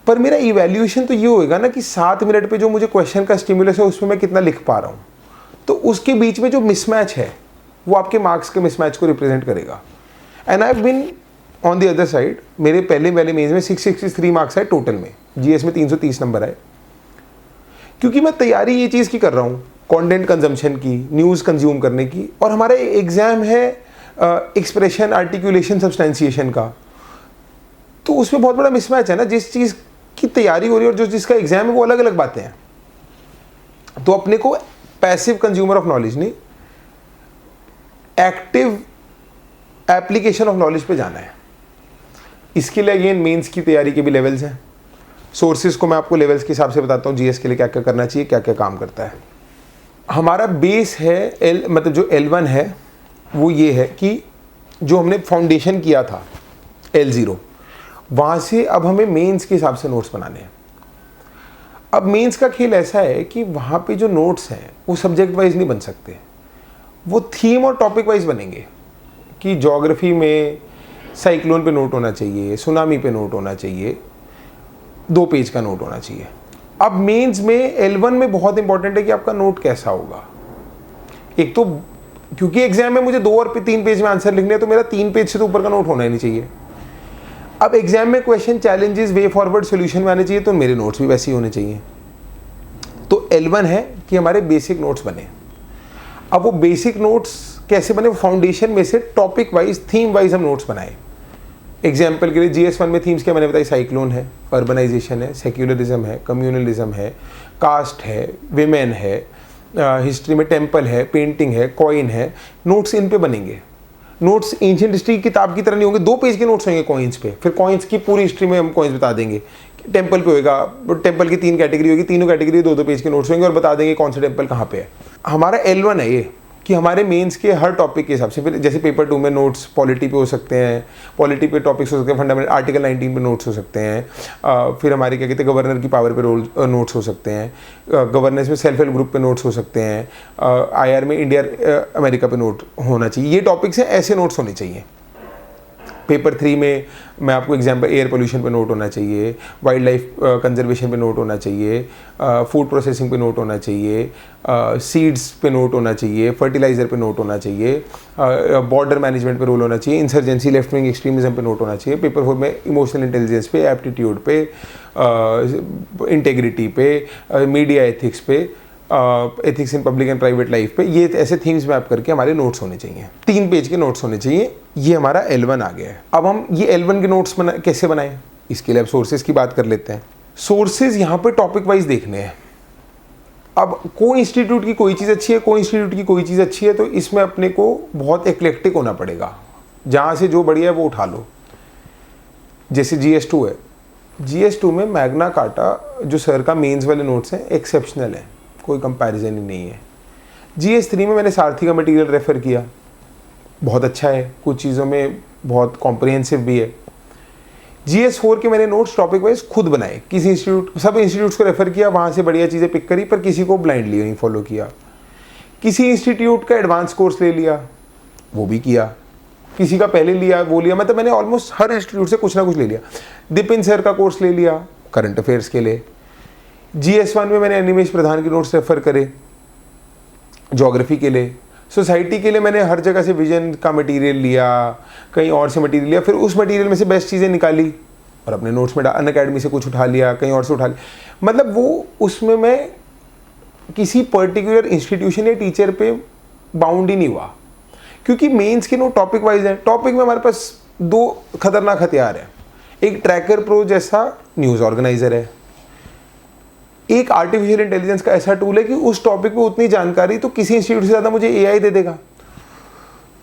पर मेरा इवैल्यूएशन तो ये होएगा ना कि 7 मिनट पे जो मुझे क्वेश्चन का स्टिमुलस है उसमें मैं कितना लिख पा रहा हूँ, तो उसके बीच में जो मिसमैच है वो आपके मार्क्स के मिसमैच को रिप्रेजेंट करेगा। And I have been on the other side, मेरे पहले मेंस में 663 मार्क्स आए टोटल में, जीएस में 330 नंबर आए, क्योंकि मैं तैयारी ये चीज़ की कर रहा हूँ, कंटेंट कंजम्पशन की, न्यूज़ कंज्यूम करने की, और हमारा एग्ज़ाम है एक्सप्रेशन, आर्टिकुलेशन, सब्सटेंसिएशन का, तो उसमें बहुत बड़ा मिसमैच है ना। जिस चीज़ की तैयारी हो रही है और जो जिसका एग्ज़ाम है वो अलग अलग बातें हैं। तो अपने को पैसिव कंज्यूमर ऑफ नॉलेज नहीं, एक्टिव एप्लीकेशन ऑफ नॉलेज पे जाना है। इसके लिए अगेन मेंस की तैयारी के भी लेवल्स हैं। सोर्सेज को मैं आपको लेवल्स के हिसाब से बताता हूँ, जीएस के लिए क्या क्या करना चाहिए, क्या क्या काम करता है। हमारा बेस है मतलब जो L1 है वो ये है कि जो हमने फाउंडेशन किया था L0, वहाँ से अब हमें मेंस के हिसाब से नोट्स बनाने हैं। अब मेंस का खेल ऐसा है कि वहाँ पे जो नोट्स हैं वो सब्जेक्ट वाइज नहीं बन सकते, वो थीम और टॉपिक वाइज बनेंगे। कि ज्योग्राफी में साइक्लोन पे नोट होना चाहिए, सुनामी पे नोट होना चाहिए, 2 पेज का नोट होना चाहिए। अब मेंस में L1 में बहुत इंपॉर्टेंट है कि आपका नोट कैसा होगा। एक तो क्योंकि एग्जाम में मुझे 2 और 3 पेज में आंसर लिखने हैं, तो मेरा 3 पेज से तो ऊपर का नोट होना ही नहीं चाहिए। अब एग्जाम में question, challenges, way forward solution में आने चाहिए, तो मेरे नोट्स भी वैसे ही होने चाहिए। तो L1 है कि हमारे बेसिक नोट्स बने। अब वो बेसिक नोट्स कैसे बने, फाउंडेशन में से टॉपिक वाइज, थीम वाइज हम नोट्स बनाए। एग्जाम्पल के लिए GS1 में थीम्स क्या मैंने बताई, साइक्लोन है, अर्बनाइजेशन है, सेक्युलरिज्म है, कम्युनलिज्म है, कास्ट है, विमेन है, हिस्ट्री में टेम्पल है, पेंटिंग है, कॉइन है। नोट्स इन पे बनेंगे। नोट्स एंशिएंट हिस्ट्री की किताब की तरह नहीं होंगे, 2 पेज के नोट्स होंगे कॉइन्स पे। फिर कॉइन्स की पूरी हिस्ट्री में हम कॉइन्स बता देंगे। टेम्पल पे होएगा, टेम्पल की 3 कैटेगरी होगी, तीनों कैटेगरी 2-2 पेज के नोट्स होंगे और बता देंगे कौन सा टेम्पल कहाँ पे है। हमारा L1 है ये, कि हमारे मेंस के हर टॉपिक के हिसाब से। फिर जैसे पेपर 2 में नोट्स पॉलिटी पे हो सकते हैं, पॉलिटी पे टॉपिक्स हो सकते हैं, फंडामेंटल आर्टिकल 19 पे नोट्स हो सकते हैं। फिर हमारे क्या कहते हैं गवर्नर की पावर पे रोल नोट्स हो सकते हैं। गवर्नेंस में सेल्फ हेल्प ग्रुप पे नोट्स हो सकते हैं। IR में इंडिया अमेरिका पे नोट होना चाहिए। ये टॉपिक्स हैं, ऐसे नोट्स होने चाहिए। पेपर 3 में मैं आपको एग्जाम्पल एयर पोल्यूशन पे नोट होना चाहिए, वाइल्ड लाइफ कंजर्वेशन पे नोट होना चाहिए, फूड प्रोसेसिंग पे नोट होना चाहिए, सीड्स पे नोट होना चाहिए, फर्टिलाइज़र पे नोट होना चाहिए, बॉर्डर मैनेजमेंट पे रोल होना चाहिए, इंसर्जेंसी, लेफ्ट विंग एक्सट्रीमिज्म पे नोट होना चाहिए। पेपर 4 में इमोशनल इंटेलिजेंस पे, एप्टीट्यूड पे, इंटेग्रिटी पे, मीडिया एथिक्स पे, ethics in public and private life पे, ये ऐसे थीम्स मैप करके हमारे नोट्स होने चाहिए। 3 पेज के नोट्स होने चाहिए। ये हमारा L1 आ गया है। अब हम ये L1 के नोट्स कैसे बनाएं, इसके लिए अब सोर्सेज की बात कर लेते हैं। सोर्सेज यहाँ पे टॉपिक वाइज देखने हैं। अब कोई इंस्टीट्यूट की कोई चीज़ अच्छी है, कोई इंस्टीट्यूट की कोई चीज़ अच्छी है, तो इसमें अपने को बहुत एक्लेक्टिक होना पड़ेगा। जहाँ से जो बढ़िया है वो उठा लो। जैसे GS2 है, GS2 में मैग्ना कार्टा जो सर का मेंस वाले नोट्स हैं एक्सेप्शनल है, कोई कंपैरिजन ही नहीं है। GS3 में मैंने सारथी का मटेरियल रेफ़र किया, बहुत अच्छा है, कुछ चीज़ों में बहुत कॉम्प्रिहेंसिव भी है। GS4 के मैंने नोट्स टॉपिक वाइज खुद बनाए, किसी इंस्टीट्यूट, सब इंस्टीट्यूट्स को रेफ़र किया, वहाँ से बढ़िया चीज़ें पिक करी, पर किसी को ब्लाइंडली नहीं फॉलो किया। किसी इंस्टीट्यूट का एडवांस कोर्स ले लिया, वो भी किया, किसी का पहले लिया वो लिया, मतलब मैंने ऑलमोस्ट हर इंस्टीट्यूट से कुछ ना कुछ ले लिया। दिपिन सर का कोर्स ले लिया करंट अफेयर्स के लिए। GS1 में मैंने अनिमेश प्रधान के नोट्स रेफ़र करे ज्योग्राफी के लिए। सोसाइटी के लिए मैंने हर जगह से विजन का मटेरियल लिया, कहीं और से मटेरियल लिया, फिर उस मटेरियल में से बेस्ट चीज़ें निकाली और अपने नोट्स में अनअकैडमी से कुछ उठा लिया, कहीं और से उठा लिया। मतलब वो उसमें मैं किसी पर्टिकुलर इंस्टीट्यूशन या टीचर पे बाउंड ही नहीं हुआ, क्योंकि मेंस के नोट टॉपिक वाइज हैं। टॉपिक में हमारे पास 2 खतरनाक हथियार हैं। एक ट्रैकर प्रो जैसा न्यूज़ ऑर्गेनाइजर है, एक आर्टिफिशियल इंटेलिजेंस का ऐसा टूल है कि उस टॉपिक पे उतनी जानकारी तो किसी इंस्टीट्यूट से ज़्यादा मुझे AI दे देगा।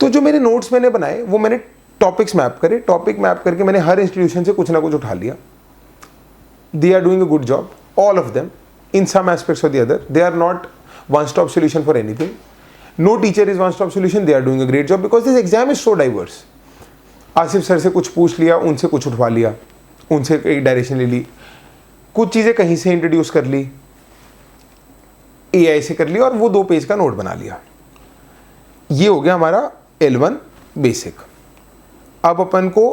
तो जो मेरे नोट्स मैंने बनाए वो मैंने टॉपिक्स मैप करे, टॉपिक मैप करके मैंने हर इंस्टीट्यूशन से कुछ ना कुछ उठा लिया। They are doing a good job, all of them, in some aspects और the other. They are not one stop solution for anything. No teacher is one stop solution. They are doing a great job because this exam is so diverse. Asif sir से कुछ पूछ लिया, उनसे कुछ उठवा लिया, उनसे एक डायरेक्शन ले ली, कुछ चीज़ें कहीं से इंट्रोड्यूस कर ली, AI से कर ली और वो 2 पेज का नोट बना लिया। ये हो गया हमारा L1 बेसिक। अब अपन को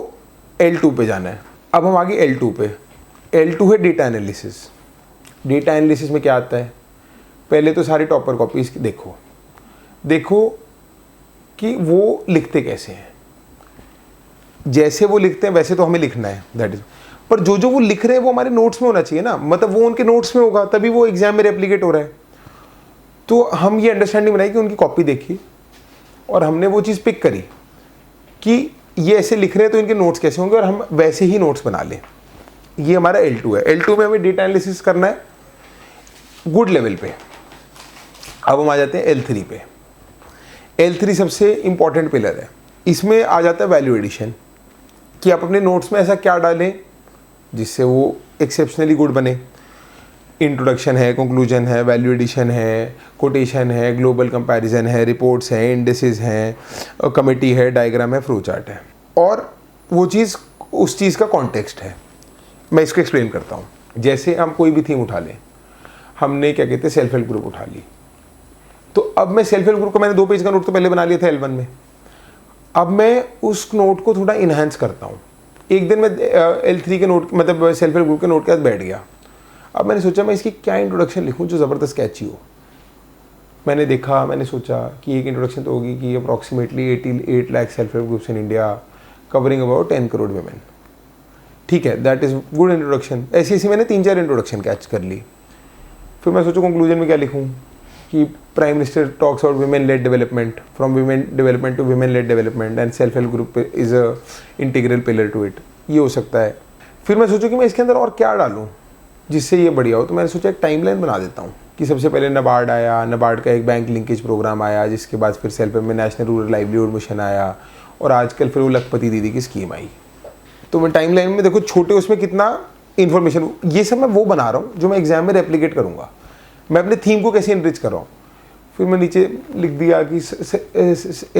L2 पे जाना है। अब हम आगे L2 पे। L2 है डेटा एनालिसिस। डेटा एनालिसिस में क्या आता है, पहले तो सारी टॉपर कॉपीज देखो कि वो लिखते कैसे हैं। जैसे वो लिखते हैं वैसे तो हमें लिखना है, दैट इज। पर जो जो वो लिख रहे हैं वो हमारे नोट्स में होना चाहिए ना, मतलब वो उनके नोट्स में होगा तभी वो एग्जाम में रेप्लिकेट हो रहा है। तो हम ये अंडरस्टैंडिंग बनाई कि उनकी कॉपी देखी और हमने वो चीज़ पिक करी कि ये ऐसे लिख रहे हैं तो इनके नोट्स कैसे होंगे और हम वैसे ही नोट्स बना लें। ये हमारा L2 है। L2 में हमें डेटा एनालिसिस करना है गुड लेवल पे। अब हम आ जाते हैं L3 पे। L3 सबसे इंपॉर्टेंट पिलर है। इसमें आ जाता है वैल्यू एडिशन, कि आप अपने नोट्स में ऐसा क्या डालें जिससे वो एक्सेप्शनली गुड बने। इंट्रोडक्शन है, कंक्लूजन है, वैल्यू एडिशन है, कोटेशन है, ग्लोबल कंपैरिजन है, रिपोर्ट्स हैं, इंडेसेस हैं, कमेटी है, डायग्राम है, फ्लो चार्ट है, और वो चीज़ उस चीज़ का कॉन्टेक्स्ट है। मैं इसको एक्सप्लेन करता हूँ। जैसे हम कोई भी थीम उठा लें, हमने क्या कहते हैं सेल्फ हेल्प ग्रुप उठा ली, तो अब मैं सेल्फ हेल्प ग्रुप को मैंने 2 पेज का नोट तो पहले बना लिया था L1 में। अब मैं उस नोट को थोड़ा इन्हांस करता हूँ। एक दिन मैं L3 के नोट, मतलब सेल्फ हेल्प ग्रुप के नोट के साथ बैठ गया। अब मैंने सोचा मैं इसकी क्या इंट्रोडक्शन लिखूँ जो ज़बरदस्त कैची हो। मैंने देखा, मैंने सोचा कि एक इंट्रोडक्शन तो होगी कि approximately 88 lakh self help groups in India covering about 10 crore women. ठीक है, दैट इज़ गुड इंट्रोडक्शन। ऐसी मैंने 3-4 इंट्रोडक्शन कैच कर ली। फिर मैं सोचा कंक्लूजन में क्या लिखूँ। कि prime minister talks about women led development, from women development to women led development and self help group is a integral pillar to it, ये हो सकता है। फिर मैं सोचूं कि मैं इसके अंदर और क्या डालूं जिससे ये बढ़िया हो, तो मैंने सोचा एक टाइमलाइन बना देता हूँ कि सबसे पहले नाबार्ड आया, नाबार्ड का एक बैंक लिंकेज प्रोग्राम आया, जिसके बाद फिर सेल्फ में नेशनल रूरल लाइवलीहुड मिशन आया, और आजकल फिर वो लखपति दीदी की स्कीम आई। तो मैं टाइमलाइन में देखो छोटे उसमें कितना इन्फॉर्मेशन, ये सब मैं वो बना रहा हूँ जो मैं एग्जाम में रेप्लिकेट करूँगा। मैं अपने थीम को कैसे इनरिच कर रहा हूँ। फिर मैं नीचे लिख दिया कि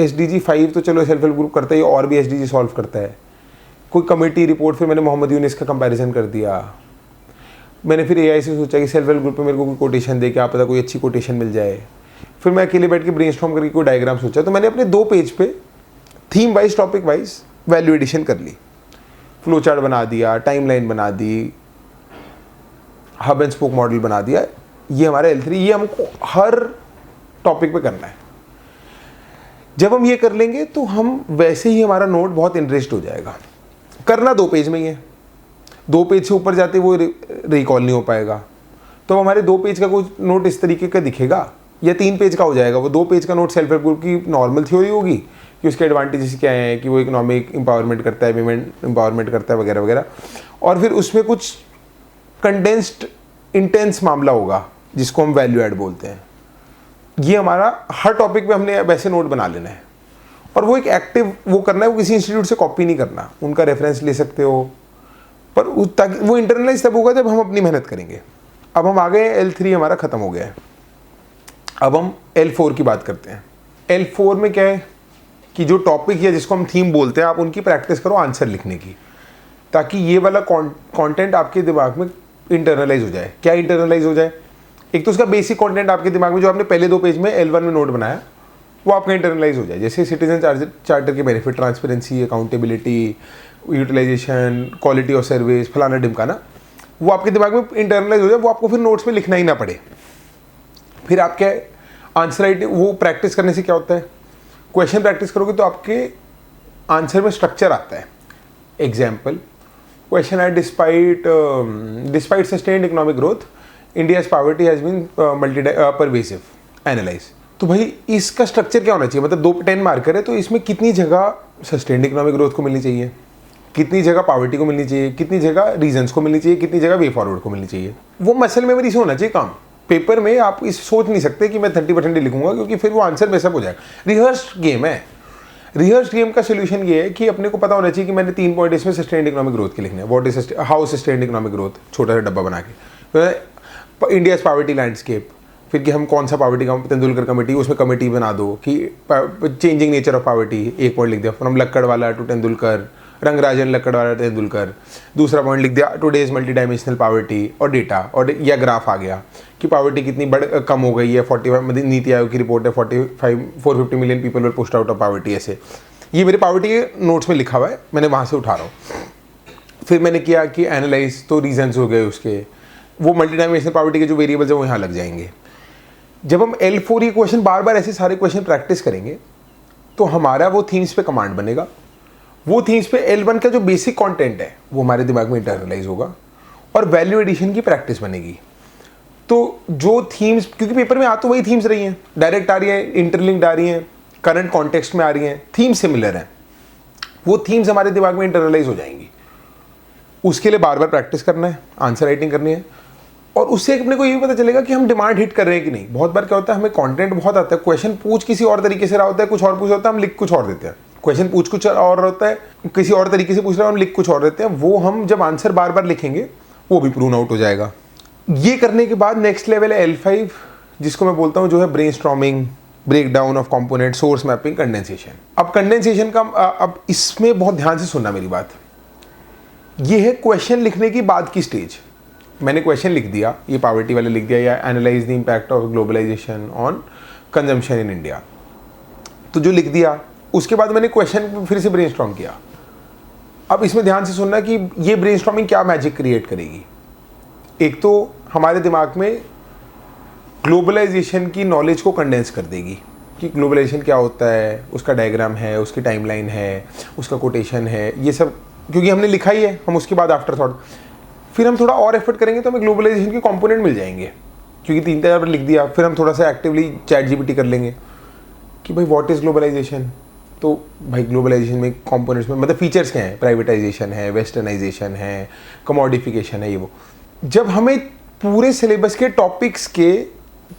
SDG 5 तो चलो सेल्फ हेल्प ग्रुप करता है, और भी SDG सॉल्व करता है। कोई कमेटी रिपोर्ट, फिर मैंने मोहम्मद यूनिस का कंपैरिजन कर दिया। मैंने फिर AI से सोचा कि सेल्फ हेल्प ग्रुप पे मेरे को कोई कोटेशन दे, क्या पता कोई अच्छी कोटेशन मिल जाए। फिर मैं अकेले बैठ के ब्रेनस्टॉर्म करके कोई डायग्राम सोचा। तो मैंने अपने 2 पेज पे theme wise, topic wise value addition कर ली, फ्लो चार्ट बना दिया, टाइमलाइन बना दी, हब एंड स्पोक मॉडल बना दिया। ये हमारा L3, ये हमको हर टॉपिक पे करना है। जब हम ये कर लेंगे तो हम वैसे ही हमारा नोट बहुत इंटरेस्ट हो जाएगा। करना 2 पेज में ही है, 2 पेज से ऊपर जाते वो रिकॉल नहीं हो पाएगा। तो हमारे 2 पेज का कोई नोट इस तरीके का दिखेगा, या 3 पेज का हो जाएगा। वो 2 पेज का नोट सेल्फ हेल्प ग्रुप की नॉर्मल थ्योरी होगी कि उसके एडवांटेजेस क्या हैं, कि वो इकोनॉमिक एम्पावरमेंट करता है, वीमेन एम्पावरमेंट करता है, वगैरह वगैरह। और फिर उसमें कुछ कंडेंस्ड इंटेंस मामला होगा जिसको हम वैल्यू ऐड बोलते हैं। ये हमारा हर टॉपिक पे हमने वैसे नोट बना लेना है, और वो एक एक्टिव वो करना है। वो किसी इंस्टीट्यूट से कॉपी नहीं करना, उनका रेफरेंस ले सकते हो, पर ताकि वो इंटरनलाइज तब होगा जब हम अपनी मेहनत करेंगे। अब हम आ गए, L3 हमारा ख़त्म हो गया है। अब हम L4 की बात करते हैं। L4 में क्या है कि जो टॉपिक या जिसको हम थीम बोलते हैं, आप उनकी प्रैक्टिस करो आंसर लिखने की, ताकि ये वाला कंटेंट आपके दिमाग में इंटरनलाइज हो जाए। क्या इंटरनलाइज हो जाए? एक तो उसका बेसिक कंटेंट आपके दिमाग में जो आपने पहले 2 पेज में L1 में नोट बनाया, वो आपका इंटरनलाइज हो जाए। जैसे सिटीजन चार्टर के benefit, transparency, accountability, utilization, quality of service, फलाना ढिमकाना, वो आपके दिमाग में इंटरनलाइज हो जाए। वो आपको फिर नोट्स में लिखना ही ना पड़े। फिर आप क्या आंसर राइटिंग, वो प्रैक्टिस करने से क्या होता है, क्वेश्चन प्रैक्टिस करोगे तो आपके आंसर में स्ट्रक्चर आता है। एग्जाम्पल, क्वेश्चन है despite sustained economic growth, India's poverty has been pervasive, analyse. तो भाई इसका स्ट्रक्चर क्या होना चाहिए, मतलब 2-10 मार्कर है, तो इसमें कितनी जगह सस्टेन्ड इकोनॉमिक ग्रोथ को मिलनी चाहिए, कितनी जगह पॉवर्टी को मिलनी चाहिए, कितनी जगह रीजन्स को मिलनी चाहिए, कितनी जगह वे फॉरवर्ड को मिलनी चाहिए। वो मसल मेमोरी से होना चाहिए काम। पेपर में आप इस सोच नहीं सकते कि मैं 30% लिखूंगा, क्योंकि फिर वो आंसर बेसअप हो जाएगा। रिहर्स्ड गेम है। रिहर्स्ड गेम का सोल्यूशन ये है कि अपने को पता होना चाहिए कि मैंने 3 पॉइंट इसमें सस्टेन्ड इकोनॉमिक ग्रोथ के लिखने हैं। What is how sustained economic growth, छोटा सा डब्बा बना के। इंडियाज पॉवर्टी लैंडस्केप, फिर कि हम कौन सा पॉवर्टी का, तेंदुलकर कमेटी, उसमें कमेटी बना दो कि changing nature of poverty, 1 point लिख दिया, फ्रॉम लक्कड़वाला टू तेंदुलकर, रंगराजन लक्कड़वाला तेंदुलकर। दूसरा पॉइंट लिख दिया टुडेज मल्टी डायमेंशनल पॉवर्टी, और डेटा, और या ग्राफ आ गया कि पॉवर्टी कितनी कम हो गई है। 45 नीति आयोग की रिपोर्ट है, 450 million people were pushed out of poverty. ऐसे ये मेरे पॉवर्टी के नोट्स में लिखा हुआ है, मैंने वहाँ से उठा रहा हूँ। फिर मैंने किया कि एनालाइज, तो रीजन्स हो गए उसके, वो मल्टी डायमेंशनल पॉवर्टी के जो वेरिएबल्स हैं वो यहाँ लग जाएंगे। जब हम L4 ये क्वेश्चन बार बार ऐसे सारे क्वेश्चन प्रैक्टिस करेंगे तो हमारा वो थीम्स पे कमांड बनेगा। वो थीम्स पे L1 का जो बेसिक कंटेंट है वो हमारे दिमाग में इंटरनलाइज होगा, और वैल्यू एडिशन की प्रैक्टिस बनेगी। तो जो थीम्स, क्योंकि पेपर में आ तो वही थीम्स रही हैं, डायरेक्ट आ रही हैं, इंटरलिंक्ड आ रही हैं, करंट कॉन्टेक्स्ट में आ रही हैं, थीम सिमिलर हैं, वो थीम्स हमारे दिमाग में इंटरनलाइज हो जाएंगी। उसके लिए बार बार प्रैक्टिस करना है, आंसर राइटिंग करनी है, और उससे अपने को ये भी पता चलेगा कि हम डिमांड हिट कर रहे हैं कि नहीं। बहुत बार क्या होता है, हमें कंटेंट बहुत आता है, क्वेश्चन पूछ किसी और तरीके से रहा होता है, कुछ और पूछ होता है, हम लिख कुछ और देते हैं। क्वेश्चन पूछ कुछ और होता है, किसी और तरीके से पूछ रहे हैं, हम लिख कुछ और देते हैं। वो हम जब आंसर बार बार लिखेंगे वो भी प्रूव आउट हो जाएगा। ये करने के बाद नेक्स्ट लेवल है L5, जिसको मैं बोलता हूँ जो है brainstorming, break down of component, source mapping, condensation. अब कंडेंसेशन का, अब इसमें बहुत ध्यान से सुनना मेरी बात। ये है क्वेश्चन लिखने की बाद की स्टेज। मैंने क्वेश्चन लिख दिया, ये पॉवर्टी वाले लिख दिया, या analyse the impact of globalisation on consumption in India, तो जो लिख दिया, उसके बाद मैंने क्वेश्चन फिर से ब्रेनस्टॉर्म किया। अब इसमें ध्यान से सुनना कि ये ब्रेनस्टॉर्मिंग क्या मैजिक क्रिएट करेगी। एक तो हमारे दिमाग में ग्लोबलाइजेशन की नॉलेज को कंडेंस कर देगी कि ग्लोबलाइजेशन क्या होता है, उसका डायग्राम है, उसकी टाइमलाइन है, उसका कोटेशन है, ये सब क्योंकि हमने लिखा ही है। हम उसके बाद आफ्टर थॉट फिर हम थोड़ा और एफर्ट करेंगे तो हमें ग्लोबलाइजेशन के कंपोनेंट मिल जाएंगे क्योंकि 3-4 बार लिख दिया, फिर हम थोड़ा सा एक्टिवली चैट जीपीटी कर लेंगे कि भाई व्हाट इज़ ग्लोबलाइजेशन। तो भाई ग्लोबलाइजेशन में कंपोनेंट्स में मतलब फीचर्स क्या हैं, प्राइवेटाइजेशन है, वेस्टर्नाइजेशन है, कमोडिफिकेशन है, ये वो। जब हमें पूरे सिलेबस के टॉपिक्स के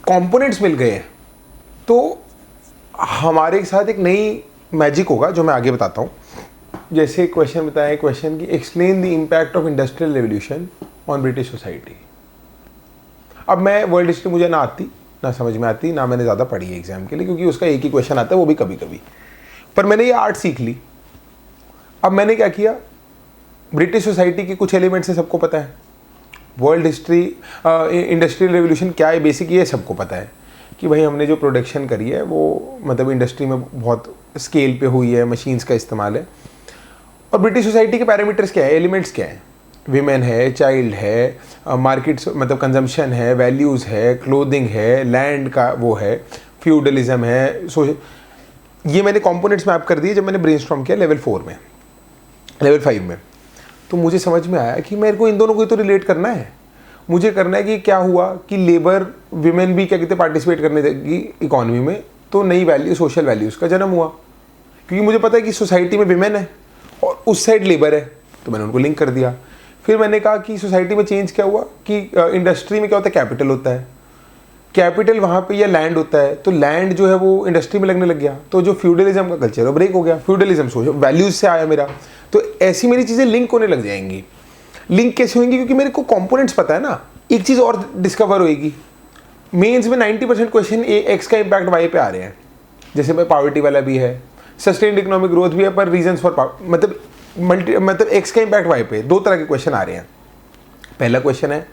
कंपोनेंट्स मिल गए हैं तो हमारे साथ एक नई मैजिक होगा जो मैं आगे बताता हूँ। जैसे क्वेश्चन बताया, क्वेश्चन की explain the impact of industrial revolution on British society. अब मैं वर्ल्ड हिस्ट्री मुझे ना आती, ना समझ में आती, ना मैंने ज़्यादा पढ़ी है एग्जाम के लिए, क्योंकि उसका एक ही क्वेश्चन आता है, वो भी कभी कभी। पर मैंने ये आर्ट सीख ली। अब मैंने क्या किया, ब्रिटिश सोसाइटी के कुछ एलिमेंट्स है, सबको पता है। वर्ल्ड हिस्ट्री, इंडस्ट्रियल रेवोल्यूशन क्या है बेसिक, ये सबको पता है कि भाई हमने जो प्रोडक्शन करी है वो मतलब इंडस्ट्री में बहुत स्केल पे हुई है, मशीन्स का इस्तेमाल है। और ब्रिटिश सोसाइटी के पैरामीटर्स क्या है, एलिमेंट्स क्या है, विमेन है, चाइल्ड है, मार्केट्स मतलब कंजम्पशन है, वैल्यूज़ है, क्लोथिंग है, लैंड का वो है, फ्यूडलिज्म है। सो ये मैंने कंपोनेंट्स मैप कर दिए जब मैंने ब्रेनस्टॉर्म किया लेवल 4 में, लेवल 5 में। तो मुझे समझ में आया कि मेरे को इन दोनों को तो रिलेट करना है। मुझे करना है कि क्या हुआ कि लेबर, विमेन भी क्या कहते हैं पार्टिसिपेट करने देगी इकोनॉमी में, तो नई वैल्यू, सोशल वैल्यूज़ का जन्म हुआ। क्योंकि मुझे पता है कि सोसाइटी में विमेन है और उस साइड लेबर है, तो मैंने उनको लिंक कर दिया। फिर मैंने कहा कि सोसाइटी में चेंज क्या हुआ कि इंडस्ट्री में क्या होता है, कैपिटल होता है, कैपिटल वहाँ पे या लैंड होता है, तो लैंड जो है वो इंडस्ट्री में लगने लग गया। तो जो फ्यूडलिज्म का कल्चर है ब्रेक हो गया, फ्यूडलिज्म सोशल वैल्यूज से आया मेरा। तो ऐसी मेरी चीज़ें लिंक होने लग जाएंगी। लिंक कैसे होंगी, क्योंकि मेरे को कंपोनेंट्स पता है ना। एक चीज़ और डिस्कवर होएगी, मेंस में 90% क्वेश्चन एक्स का इम्पैक्ट वाई पे आ रहे हैं। जैसे भाई पॉवर्टी वाला भी है, सस्टेन्ड इकोनॉमिक ग्रोथ भी है, पर रीजंस फॉर मतलब एक्स का इम्पैक्ट वाई पे, दो तरह के क्वेश्चन आ रहे हैं। पहला क्वेश्चन है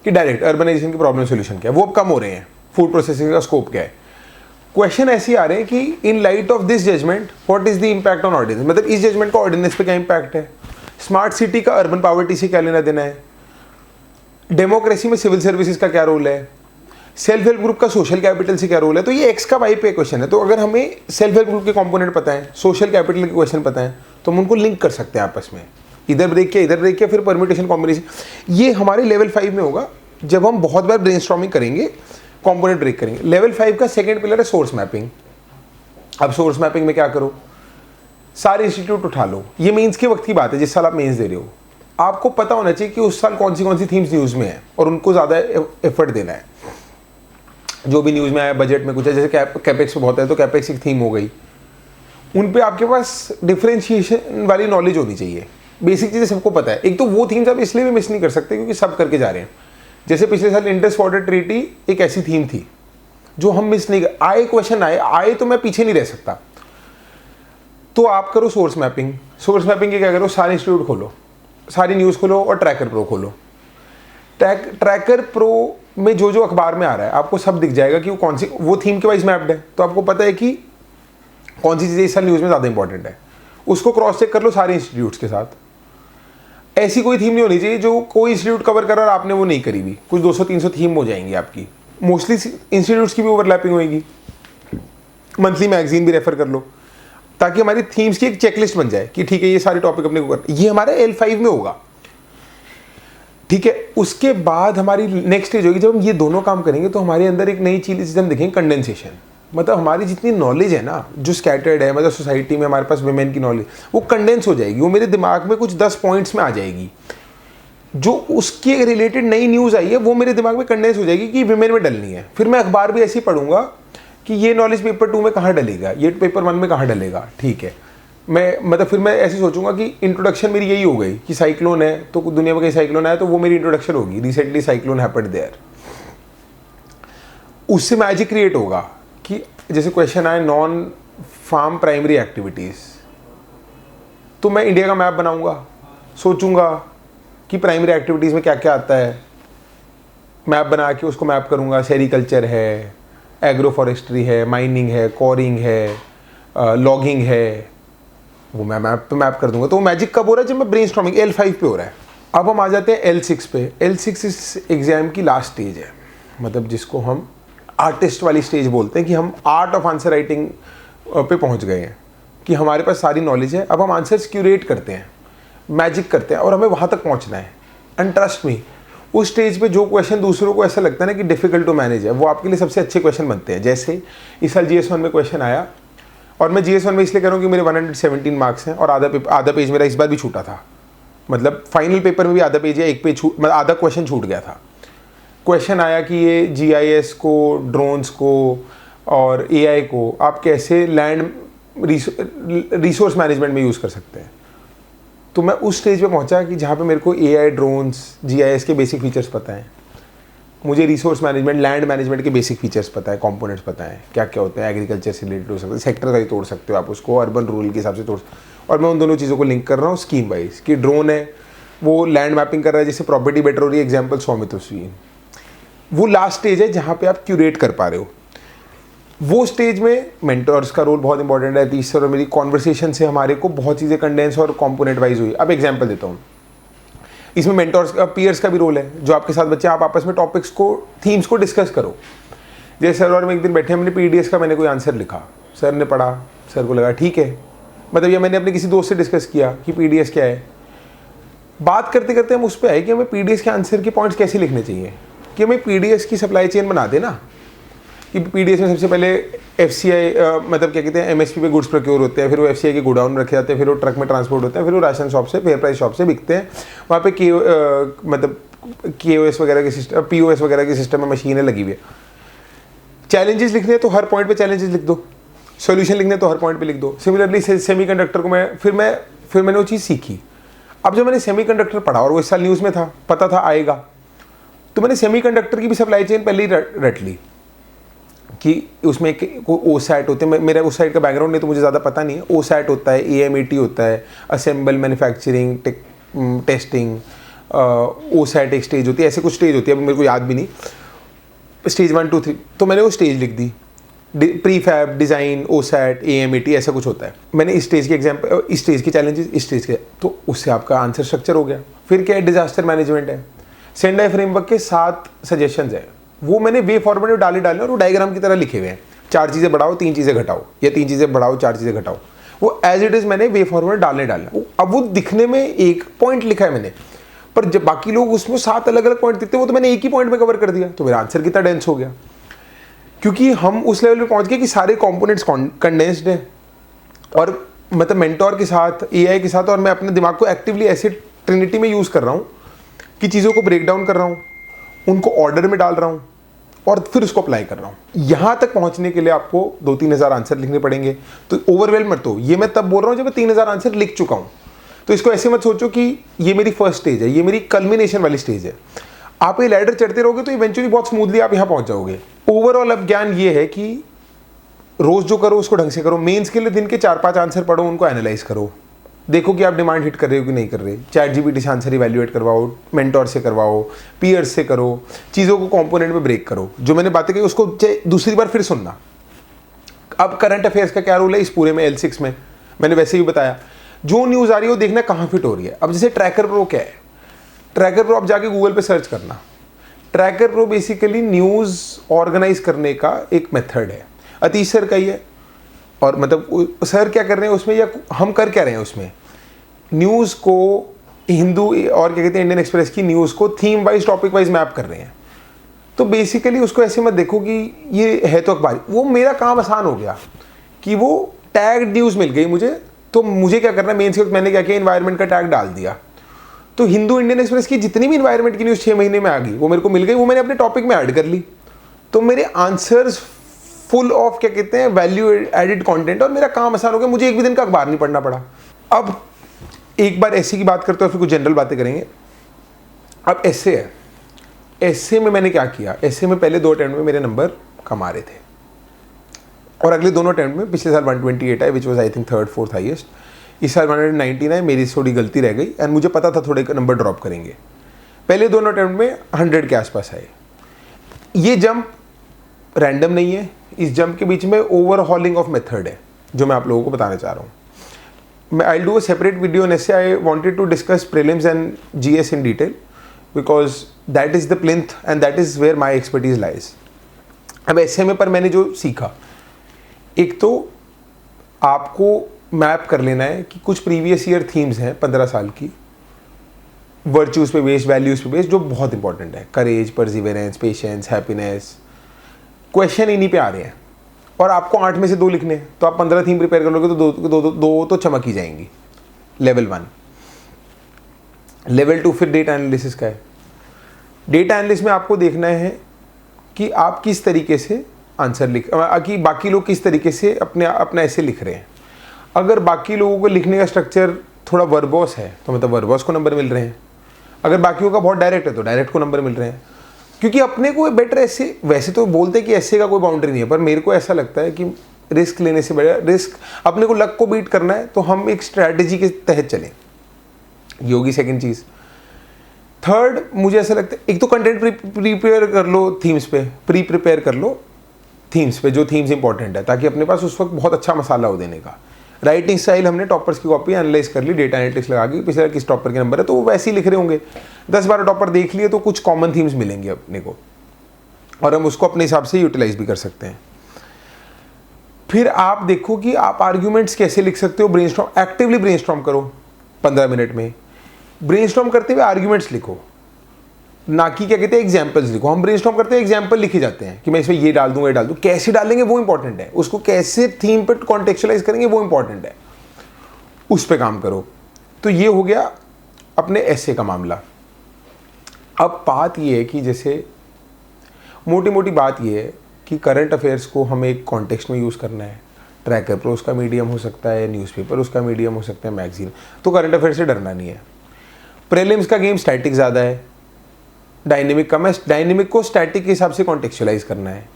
कि डायरेक्ट अर्बनाइजेशन की प्रॉब्लम सोल्यूशन क्या है, वो अब कम हो रहे हैं, फूड प्रोसेसिंग का स्कोप क्या है। क्वेश्चन ऐसे आ रहे हैं कि in light of this judgment what is the impact on ordinance, मतलब इस जजमेंट का ऑर्डिनेंस पे क्या इम्पैक्ट है। स्मार्ट सिटी का अर्बन पॉवर्टी से क्या लेना देना है, डेमोक्रेसी में सिविल सर्विसेज का क्या रोल है, सेल्फ हेल्प ग्रुप का सोशल कैपिटल से क्या रोल है। तो ये एक्स का वाई पे क्वेश्चन है। तो अगर हमें सेल्फ हेल्प ग्रुप के कंपोनेंट पता है, सोशल कैपिटल के क्वेश्चन पता है, तो हम उनको लिंक कर सकते हैं आपस में, इधर ब्रेक किया, इधर ब्रेक किया, फिर परम्यूटेशन कॉम्बिनेशन। ये हमारे लेवल 5 में होगा जब हम बहुत बार ब्रेनस्टॉर्मिंग करेंगे, कंपोनेंट ब्रेक करेंगे। लेवल 5 का सेकंड पिलर है सोर्स मैपिंग। अब सोर्स मैपिंग में क्या करो, सारे इंस्टीट्यूट उठा लो। ये मेंस के वक्त की बात है, जिस साल आप मेंस दे रहे हो, आपको पता होना चाहिए कि उस साल कौन सी थीम्स न्यूज़ में है और उनको ज़्यादा एफर्ट देना है। जो भी न्यूज़ में आया, बजट में कुछ है, जैसे कैपेक्स बहुत है तो कैपेक्स एक थीम हो गई, उन पे आपके पास डिफरेंशिएशन वाली नॉलेज होनी चाहिए। बेसिक चीज़ें सबको पता है। एक तो वो थीम्स आप इसलिए भी मिस नहीं कर सकते क्योंकि सब करके जा रहे हैं। जैसे पिछले साल इंडस वाटर ट्रीटी एक ऐसी थीम थी जो हम मिस नहीं कर आए, क्वेश्चन आए तो मैं पीछे नहीं रह सकता। तो आप करो सोर्स मैपिंग। सोर्स मैपिंग के क्या करो, सारे इंस्टीट्यूट खोलो, सारी न्यूज़ खोलो और ट्रैकर प्रो खोलो। ट्रैकर प्रो में जो जो अखबार में आ रहा है आपको सब दिख जाएगा कि वो कौन सी, वो थीम के वाइज मैप्ड है, तो आपको पता है कि कौन सी चीज़ें इस साल न्यूज़ में ज़्यादा इंपॉर्टेंट है। उसको क्रॉस चेक कर लो सारे इंस्टीट्यूट्स के साथ। ऐसी कोई थीम नहीं होनी चाहिए जो कोई इंस्टीट्यूट कवर कर रहा और आपने वो नहीं करी हुई। कुछ 200-300 थीम हो जाएंगी आपकी। मोस्टली इंस्टीट्यूट्स की भी ओवरलैपिंग होएगी। मंथली मैगजीन भी रेफर कर लो ताकि हमारी थीम्स की एक चेकलिस्ट बन जाए कि ठीक है ये सारे टॉपिक अपने को कर, ये हमारा L5 में होगा। ठीक है, उसके बाद हमारी नेक्स्ट स्टेज होगी जब हम ये दोनों काम करेंगे तो हमारे अंदर एक नई चीज़ हम देखेंगे, कंडेंसेशन। मतलब हमारी जितनी नॉलेज है ना जो स्कैटर्ड है, मतलब सोसाइटी में हमारे पास वुमेन की नॉलेज, वो कंडेंस हो जाएगी। वो मेरे दिमाग में कुछ 10 पॉइंट्स में आ जाएगी। जो उसके रिलेटेड नई न्यूज़ आई है वो मेरे दिमाग में कंडेंस हो जाएगी कि विमेन में डलनी है। फिर मैं अखबार भी ऐसे ही पढ़ूंगा कि ये नॉलेज पेपर 2 में कहाँ डलेगा, ये पेपर 1 में कहाँ डलेगा। ठीक है, मैं मतलब फिर मैं ऐसे सोचूंगा कि इंट्रोडक्शन मेरी यही हो गई कि साइक्लोन है तो दुनिया में कहीं साइक्लोन आया तो वो मेरी इंट्रोडक्शन होगी, रिसेंटली साइक्लोन हैपेंड देयर। उससे मैजिक क्रिएट होगा कि जैसे क्वेश्चन आए नॉन फार्म प्राइमरी एक्टिविटीज़, तो मैं इंडिया का मैप बनाऊंगा, सोचूंगा कि प्राइमरी एक्टिविटीज़ में क्या क्या आता है, मैप बना के उसको मैप करूंगा। सेरिकल्चर है, एग्रो फॉरेस्ट्री है, माइनिंग है, कोरिंग है, लॉगिंग है, वो मैं मैप पे मैप कर दूंगा। तो वो मैजिक कब हो रहा है, जब मैं ब्रेनस्टॉर्मिंग L5 पे हो रहा है। अब हम आ जाते हैं L6 पे। L6 इस एग्जाम की लास्ट स्टेज है, मतलब जिसको हम आर्टिस्ट वाली स्टेज बोलते हैं कि हम आर्ट ऑफ आंसर राइटिंग पे पहुंच गए हैं कि हमारे पास सारी नॉलेज है। अब हम आंसर्स क्यूरेट करते हैं, मैजिक करते हैं और हमें वहाँ तक पहुँचना है। एंड ट्रस्ट मी, उस स्टेज पे जो क्वेश्चन दूसरों को ऐसा लगता है ना कि डिफिकल्ट टू मैनेज है, वो आपके लिए सबसे अच्छे क्वेश्चन बनते हैं। जैसे इस साल GS1 में क्वेश्चन आया, और मैं GS1 में इसलिए कह रहा हूँ कि मेरे 117 मार्क्स हैं और आधा पेज मेरा इस बार भी छूटा था। मतलब फाइनल पेपर में भी आधा पेज या एक पेज मतलब आधा क्वेश्चन छूट गया था। क्वेश्चन आया कि ये GIS को, ड्रोन्स को और AI को आप कैसे लैंड रिसोर्स मैनेजमेंट में यूज़ कर सकते हैं। तो मैं उस स्टेज पे पहुंचा कि जहाँ पे मेरे को AI, ड्रोन्स, GIS के बेसिक फीचर्स पता हैं, मुझे रिसोर्स मैनेजमेंट, लैंड मैनेजमेंट के बेसिक फीचर्स पता है, कंपोनेंट्स पता है, क्या क्या होते हैं, एग्रीकल्चर से रिलेटेड हो सकते हैं, सेक्टर का ही तोड़ सकते हो आप उसको, अर्बन रूरल के हिसाब से तोड़। और मैं उन दोनों चीज़ों को लिंक कर रहा हूँ स्कीम वाइज कि ड्रोन है वो लैंड मैपिंग कर रहा है, जिससे प्रॉपर्टी बेटर हो रही है, एग्जाम्पल स्वामित्व। वो लास्ट स्टेज है जहाँ पे आप क्यूरेट कर पा रहे हो। वो स्टेज में मेंटर्स का रोल बहुत इंपॉर्टेंट है। तीसरा और मेरी कॉन्वर्सेशन से हमारे को बहुत चीज़ें कंडेंस और कंपोनेंट वाइज हुई। अब एग्जांपल देता हूँ, इसमें मेंटर्स का, पीयर्स का भी रोल है, जो आपके साथ बच्चे आप आपस में टॉपिक्स को, थीम्स को डिस्कस करो। जैसे सर और मैं एक दिन बैठे, हमने PDS का मैंने कोई आंसर लिखा, सर ने पढ़ा, सर को लगा ठीक है, मतलब ये मैंने अपने किसी दोस्त से डिस्कस किया कि PDS क्या है। बात करते करते हम उस पर आए कि हमें PDS के आंसर के पॉइंट्स कैसे लिखने चाहिए, कि हमें PDS की सप्लाई चेन बना देना कि PDS में सबसे पहले FCI मतलब क्या कहते हैं, MSP पे गुड्स प्रोक्योर होते हैं, फिर वो FCI के गोडाउन में रखे जाते हैं, फिर वो ट्रक में ट्रांसपोर्ट होते हैं, फिर वो राशन शॉप से, फेयर प्राइस शॉप से बिकते हैं। वहाँ पे मतलब KOS वगैरह के सिस्टम, POS वगैरह के सिस्टम में मशीनें लगी हुई है। चैलेंजेस लिखने हैं तो हर पॉइंट पे चैलेंजेस लिख दो, सोल्यूशन लिखने तो हर पॉइंट पे लिख दो। सिमिलरली सेमीकंडक्टर को फिर मैंने वो चीज़ सीखी। अब जब मैंने सेमीकंडक्टर पढ़ा और वो इस साल न्यूज़ में था, पता था आएगा, तो मैंने सेमीकंडक्टर की भी सप्लाई चेन पहले ही रट ली कि उसमें OSAT होते हैं। मेरा उस साइड का बैकग्राउंड नहीं तो मुझे ज़्यादा पता नहीं है। OSAT होता है, AMAT होता है, असेंबल, मैन्युफैक्चरिंग, टेस्टिंग, OSAT एक स्टेज होती है, ऐसे कुछ स्टेज होती है, अब मेरे को याद भी नहीं, स्टेज 1 2 3। तो मैंने वो स्टेज लिख दी, प्रीफैब, डिज़ाइन, OSAT, AMAT, ऐसा कुछ होता है। मैंने इस स्टेज के एग्जाम्पल, इस स्टेज की चैलेंजेस, इस स्टेज के, तो उससे आपका आंसर स्ट्रक्चर हो गया। फिर क्या है, डिजास्टर मैनेजमेंट है, सेंडाई फ्रेमवर्क के 7 सजेशंस है, वो मैंने वे फॉर्मेट में डाले और वो डायग्राम की तरह लिखे हुए हैं। 4 चीज़ें बढ़ाओ, 3 चीज़ें घटाओ, या 3 चीज़ें बढ़ाओ, 4 चीज़ें घटाओ। वो एज इट इज़ मैंने वे फॉर्मेट डालना। अब वो दिखने में एक पॉइंट लिखा है मैंने, पर जब बाकी लोग उसमें 7 अलग अलग पॉइंट दिखते, वो तो मैंने एक ही पॉइंट में कवर कर दिया, तो मेरा आंसर कितना डेंस हो गया। क्योंकि हम उस लेवल पे पहुंच गए कि सारे कंपोनेंट्स कंडेंस्ड हैं, और मतलब मेंटोर के साथ, AI के साथ, और मैं अपने दिमाग को एक्टिवली ऐसे ट्रिनिटी में यूज़ कर रहा हूँ कि चीज़ों को ब्रेक डाउन कर रहा हूँ, उनको ऑर्डर में डाल रहा हूँ और फिर उसको अप्लाई कर रहा हूँ। यहाँ तक पहुँचने के लिए आपको 2-3 हज़ार आंसर लिखने पड़ेंगे। तो ओवरवेल मत हो, ये मैं तब बोल रहा हूँ जब मैं 3 हज़ार आंसर लिख चुका हूँ। तो इसको ऐसे मत सोचो कि ये मेरी फर्स्ट स्टेज है, ये मेरी कल्मिनेशन वाली स्टेज है। आप ये लैडर चढ़ते रहोगे तो इवेंचुअली बहुत स्मूथली आप यहाँ पहुँच जाओगे। ओवरऑल अब ज्ञान ये है कि रोज़ जो करो उसको ढंग से करो। मेंस के लिए दिन के 4-5 आंसर पढ़ो, उनको एनालाइज करो, देखो कि आप डिमांड हिट कर रहे हो कि नहीं कर रहे। ChatGPT से आंसर इवैल्यूएट करवाओ, मेंटोर से करवाओ, पीयर्स से करो, चीज़ों को कंपोनेंट में ब्रेक करो। जो मैंने बातें कही उसको दूसरी बार फिर सुनना। अब करंट अफेयर्स का क्या रोल है इस पूरे में, L6 में मैंने वैसे ही बताया। जो न्यूज़ आ रही है वो देखना कहाँ फिट हो रही है। अब जैसे ट्रैकर प्रो क्या है, ट्रैकर प्रो आप जाके गूगल पे सर्च करना। Tracker pro basically news organise करने का एक मेथड है, अतीश सर का ही है। और मतलब सर क्या कर रहे हैं उसमें, या हम कर क्या रहे हैं उसमें, न्यूज़ को हिंदू और क्या कहते हैं इंडियन एक्सप्रेस की न्यूज़ को theme wise, topic wise map कर रहे हैं। तो बेसिकली उसको ऐसे मत देखो कि ये है तो अखबार। वो मेरा काम आसान हो गया कि वो टैग न्यूज़ मिल गई मुझे, तो मुझे क्या करना, मेन से मैंने क्या किया, इन्वायरमेंट का टैग डाल दिया। तो हिंदू इंडियन एक्सप्रेस की जितनी भी इन्वायरमेंट की न्यूज़ 6 महीने में आ गई, वो मेरे को मिल गई, वो मैंने अपने टॉपिक में ऐड कर ली। तो मेरे आंसर्स फुल ऑफ क्या कहते हैं वैल्यू एडिड कंटेंट, और मेरा काम आसान हो गया, मुझे एक भी दिन का अखबार नहीं पढ़ना पड़ा। अब एक बार ऐसे की बात करते हो, फिर कुछ जनरल बातें करेंगे। अब ऐसे है, ऐसे में मैंने क्या किया, ऐसे में पहले 2 अटेम्प्ट में मेरे नंबर कम आ रहे थे, और अगले दोनों अटेम्प्ट में पिछले साल 128 आए, which was I think 3rd 4th highest. इस साल 119 आए, मेरी थोड़ी गलती रह गई, एंड मुझे पता था थोड़े नंबर ड्रॉप करेंगे। पहले दोनों अटेम्प्ट में 100 के आसपास आए। ये जंप रैंडम नहीं है, इस जंप के बीच में ओवरहॉलिंग ऑफ मेथड है, जो मैं आप लोगों को बताना चाह रहा हूँ। मैं I do a separate video on SA. I wanted to discuss prelims and GS in detail, because that is the plinth and that is where my expertise lies. अब ऐसे में पर मैंने जो सीखा, एक तो आपको मैप कर लेना है कि कुछ प्रीवियस ईयर थीम्स हैं 15 साल की, वर्च्यूज़ पे बेस्ड, वैल्यूज़ पे बेस्ड, जो बहुत इंपॉर्टेंट है, करेज, परसिवेरेंस, पेशेंस, हैप्पीनेस। क्वेश्चन इन्हीं पे आ रहे हैं और आपको 8 में से 2 लिखने हैं, तो आप 15 थीम प्रिपेयर कर लोगे तो दो तो चमक ही जाएंगी। लेवल 1। लेवल 2 फिर डेटा एनालिसिस का है। डेटा एनालिसिस में आपको देखना है कि आप किस तरीके से आंसर कि बाकी लोग किस तरीके से अपना ऐसे लिख रहे हैं। अगर बाकी लोगों को लिखने का स्ट्रक्चर थोड़ा वर्बोस है तो मतलब वर्बोस को नंबर मिल रहे हैं, अगर बाकियों का बहुत डायरेक्ट है तो डायरेक्ट को नंबर मिल रहे हैं। क्योंकि अपने को बेटर ऐसे, वैसे तो बोलते कि ऐसे का कोई बाउंड्री नहीं है, पर मेरे को ऐसा लगता है कि रिस्क लेने से बड़ा रिस्क, अपने को लक को बीट करना है तो हम एक स्ट्रैटेजी के तहत चलें। ये होगी सेकेंड चीज़। थर्ड, मुझे ऐसा लगता है एक तो कंटेंट प्रिपेयर कर लो थीम्स पे, प्रिपेयर कर लो थीम्स पे, जो थीम्स इंपॉर्टेंट है, ताकि अपने पास उस वक्त बहुत अच्छा मसाला हो देने का। राइटिंग स्टाइल हमने टॉपर्स की कॉपी एनालाइज कर ली, डेटा एनालिटिक्स लगा के पिछले किस टॉपर के नंबर है तो वो वैसे ही लिख रहे होंगे। 10-12 टॉपर देख लिए तो कुछ कॉमन थीम्स मिलेंगे अपने को और हम उसको अपने हिसाब से यूटिलाइज भी कर सकते हैं। फिर आप देखो कि आप आर्ग्यूमेंट्स कैसे लिख सकते हो। ब्रेनस्टॉर्म, एक्टिवली ब्रेनस्टॉर्म करो 15 मिनट में। ब्रेनस्टॉर्म करते हुए आर्ग्यूमेंट्स लिखो, ना कि क्या कहते हैं एग्जाम्पल्स लिखो। हम ब्रेनस्टॉर्म करते हैं एग्जाम्पल लिखे जाते हैं कि मैं इसमें ये डाल दूंगा, ये डाल दूँ। कैसे डालेंगे वो इंपॉर्टेंट है, उसको कैसे थीम पर कॉन्टेक्चुअलाइज करेंगे वो इंपॉर्टेंट है, उस पर काम करो। तो ये हो गया अपने ऐसे का मामला। अब बात ये है कि जैसे मोटी मोटी बात ये है कि करंट अफेयर्स को हमें एक कॉन्टेक्स्ट में यूज़ करना है। ट्रैकर पर उसका मीडियम हो सकता है, न्यूज़पेपर उसका मीडियम हो सकता है, मैगजीन। तो करंट अफेयर से डरना नहीं है। प्रीलिम्स का गेम स्टैटिक ज़्यादा है, डायनेमिक कम है। डायनेमिक को स्टैटिक के हिसाब से कॉन्टेक्चुअलाइज करना है।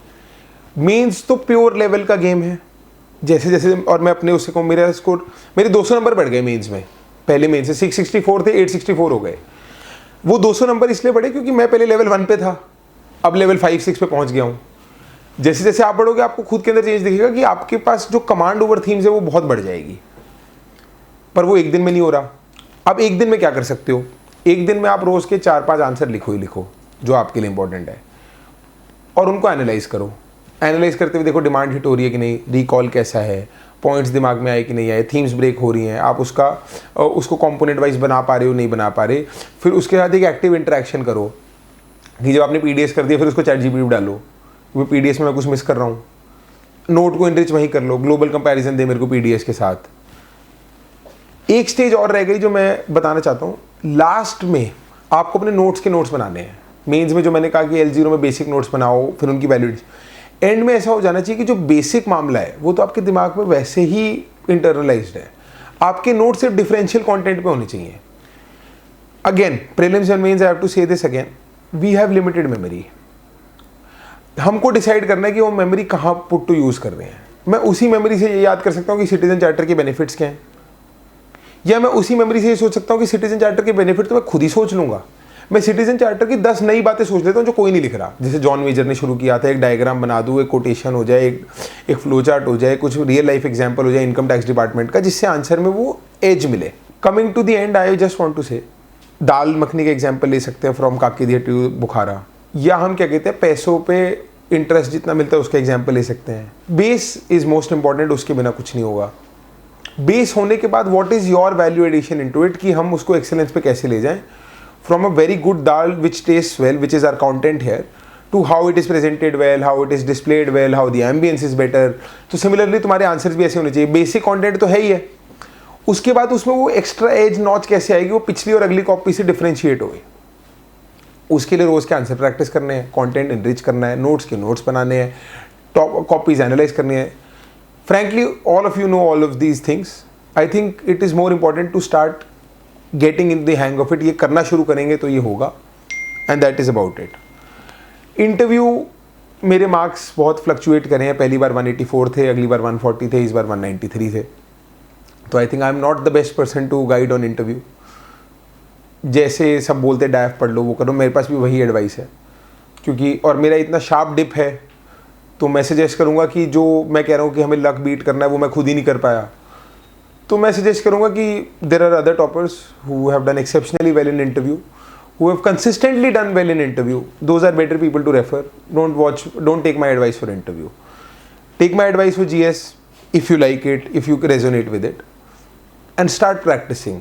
मेंस तो प्योर लेवल का गेम है। जैसे जैसे, और मैं अपने उससे कहूँ, मेरा स्कोर, मेरे 200 नंबर बढ़ गए मेंस में। पहले मेंस से 664 थे, 864 हो गए। वो 200 नंबर इसलिए बढ़े क्योंकि मैं पहले लेवल 1 पे था, अब लेवल 5-6 पे पहुंच गया हूँ। जैसे जैसे आप बढ़ोगे आपको खुद के अंदर चेंज दिखेगा कि आपके पास जो कमांड ओवर थीम्स है वो बहुत बढ़ जाएगी। पर वो एक दिन में नहीं हो रहा। अब एक दिन में क्या कर सकते हो, एक दिन में आप रोज़ के 4-5 आंसर लिखो ही लिखो जो आपके लिए इंपॉर्टेंट है, और उनको एनालाइज करो। एनालाइज करते हुए देखो डिमांड हिट हो रही है कि नहीं, रिकॉल कैसा है, पॉइंट्स दिमाग में आए कि नहीं आए, थीम्स ब्रेक हो रही हैं, आप उसको कंपोनेंट वाइज बना पा रहे हो, नहीं बना पा रहे। फिर उसके साथ एक एक्टिव इंटरेक्शन करो कि जब आपने पीडीएस कर दिया फिर उसको चैट जीपीटी डालो, वो पीडीएस में मैं कुछ मिस कर रहा हूँ। नोट को इनरिच वहीं कर लो, ग्लोबल कंपैरिजन दे मेरे को पीडीएस के साथ। एक स्टेज और रह गई जो मैं बताना चाहता हूँ। लास्ट में आपको अपने नोट्स के नोट्स बनाने हैं। मेंस में जो मैंने कहा कि L0 में बेसिक नोट्स बनाओ, फिर उनकी वैल्यूड। एंड में ऐसा हो जाना चाहिए कि जो बेसिक मामला है वो तो आपके दिमाग में वैसे ही इंटरनलाइज्ड है, आपके नोट सिर्फ डिफरेंशियल कंटेंट पे होने चाहिए। Again prelims and mains, I have to say this again, we have limited memory. हमको डिसाइड करना है कि वो मेमोरी कहाँ पुट टू यूज़ कर रहे हैं। मैं उसी मेमोरी से ये याद कर सकता हूँ कि सिटीजन चार्टर के बेनिफिट्स क्या हैं, या मैं उसी मेमोरी से ये सोच सकता हूँ कि सिटीजन चार्टर के बेनिफिट तो मैं खुद ही सोच लूँगा। मैं सिटीजन चार्टर की 10 नई बातें सोच लेता हूँ जो कोई नहीं लिख रहा। जैसे जॉन मेजर ने शुरू किया था, एक डायग्राम बना दूँ, एक कोटेशन हो जाए, एक फ्लो चार्ट हो जाए, कुछ रियल लाइफ एग्जाम्पल हो जाए इनकम टैक्स डिपार्टमेंट का, जिससे आंसर में वो एज मिले। Coming to the end, I just want to say, dal makhani का एग्जाम्पल ले सकते हैं फ्रॉम काकीदिया टू बुखारा, या हम क्या कहते हैं पैसों पे इंटरेस्ट जितना मिलता है उसका एग्जाम्पल ले सकते हैं। बेस इज मोस्ट इंपॉर्टेंट, उसके बिना कुछ नहीं होगा। बेस होने के बाद what is your value addition into it, कि हम उसको एक्सेलेंस पे कैसे ले जाएं। From a very good dal which taste well, which is our content here, to how it is presented well, how it is displayed well, how the ambience is better. तो similarly तुम्हारे answers भी ऐसे होने चाहिए। बेसिक कंटेंट तो है ही है, उसके बाद उसमें वो एक्स्ट्रा एज नॉच कैसे आएगी, वो पिछली और अगली कॉपी से डिफ्रेंशिएट होगी। उसके लिए रोज़ के आंसर प्रैक्टिस करने हैं, कंटेंट एनरिच करना है, नोट्स के नोट्स बनाने हैं, टॉप कॉपीज एनालाइज करनी है। Frankly all of you know all of these things. I think it is more important to start getting in the hang of it. ये करना शुरू करेंगे तो ये होगा, and that is about it. Interview मेरे मार्क्स बहुत फ्लक्चुएट करे हैं। पहली बार 184 थे, अगली बार 140 थे, इस बार 193 थे। तो I think I am not the best person to guide on interview. जैसे सब बोलते डायफ पढ़ लो, वो करो, मेरे पास भी वही एडवाइस है। क्योंकि और मेरा इतना शार्प डिप है, तो मैं सजेस्ट करूँगा कि जो मैं कह रहा हूँ कि हमें लक बीट करना है वो मैं खुद ही नहीं कर पाया, तो मैं सजेस्ट करूँगा कि there are other toppers who have done exceptionally well in interview, who have consistently done well in interview. Those are better people to refer. Don't take my advice for interview. Take my advice for GS if you like it, if you resonate with it, and start practicing.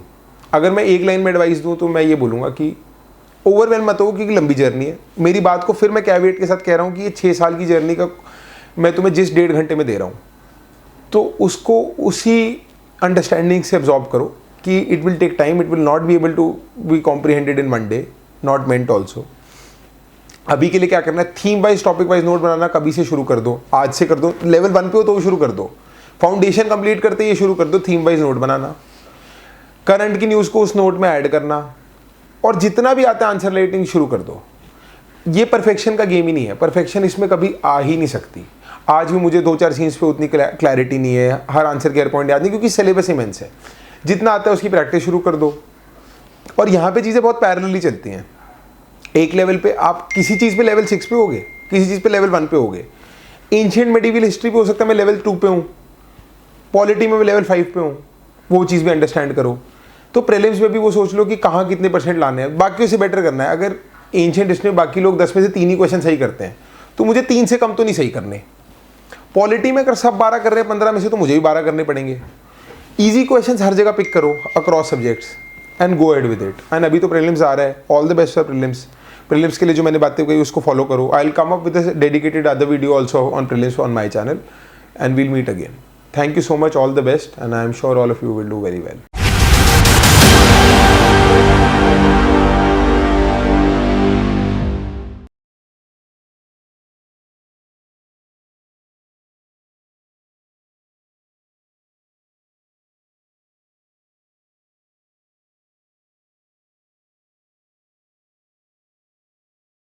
अगर मैं एक line में advice दूँ तो मैं ये बोलूँगा कि ओवरवेल मत हो, क्योंकि लंबी जर्नी है। मेरी बात को फिर मैं कैविएट के साथ कह रहा हूँ कि ये 6 साल की जर्नी का मैं तुम्हें जिस 1.5 घंटे में दे रहा हूँ, तो उसको उसी अंडरस्टैंडिंग से एब्जॉर्ब करो कि it will take time, it will not be able to be comprehended in 1 day, not meant also. अभी के लिए क्या करना है, theme wise topic wise note बनाना कभी से शुरू कर दो, आज से कर दो। लेवल 1 पे हो तो भी शुरू कर दो, फाउंडेशन कंप्लीट करते ये शुरू कर दो थीम वाइज नोट बनाना, करंट की न्यूज़ को उस नोट में ऐड करना, और जितना भी आता है आंसर राइटिंग शुरू कर दो। ये परफेक्शन का गेम ही नहीं है, परफेक्शन इसमें कभी आ ही नहीं सकती। आज भी मुझे 2-4 सीन्स पे उतनी क्लैरिटी नहीं है, हर आंसर के हर पॉइंट याद नहीं, क्योंकि सिलेबस इमेंस है। जितना आता है उसकी प्रैक्टिस शुरू कर दो। और यहाँ पे चीज़ें बहुत पैरेलली चलती हैं। एक लेवल पे आप किसी चीज़ पे लेवल 6 पे होगे, किसी चीज़ पे लेवल 1 पे होगे। एंशिएंट मेडिवल हिस्ट्री पे हो सकता है मैं लेवल 2 पे हूँ, पॉलिटी में मैं लेवल 5 पे हूँ, वो चीज़ भी अंडरस्टैंड करो। तो प्रीलिम्स में भी वो सोच लो कि कहाँ कितने % लाने हैं, बाकियों से बेटर करना है। अगर एंशिएंट हिस्ट्री में बाकी लोग 10 में से 3 ही क्वेश्चन सही करते हैं, तो मुझे 3 से कम तो नहीं सही करने। पॉलिटी में अगर सब 12 कर रहे हैं 15 में से, तो मुझे भी 12 करने पड़ेंगे। ईजी क्वेश्चंस हर जगह पिक करो across subjects and go ahead with it. And अभी तो प्रीलिम्स आ रहा है, all the best for prelims. Prelims के लिए जो मैंने बातें कही उसको फॉलो करो। I will come up with a dedicated other video also on prelims on my channel, and we'll meet again. Thank you so much, all the best, and I am sure all of you will do very well.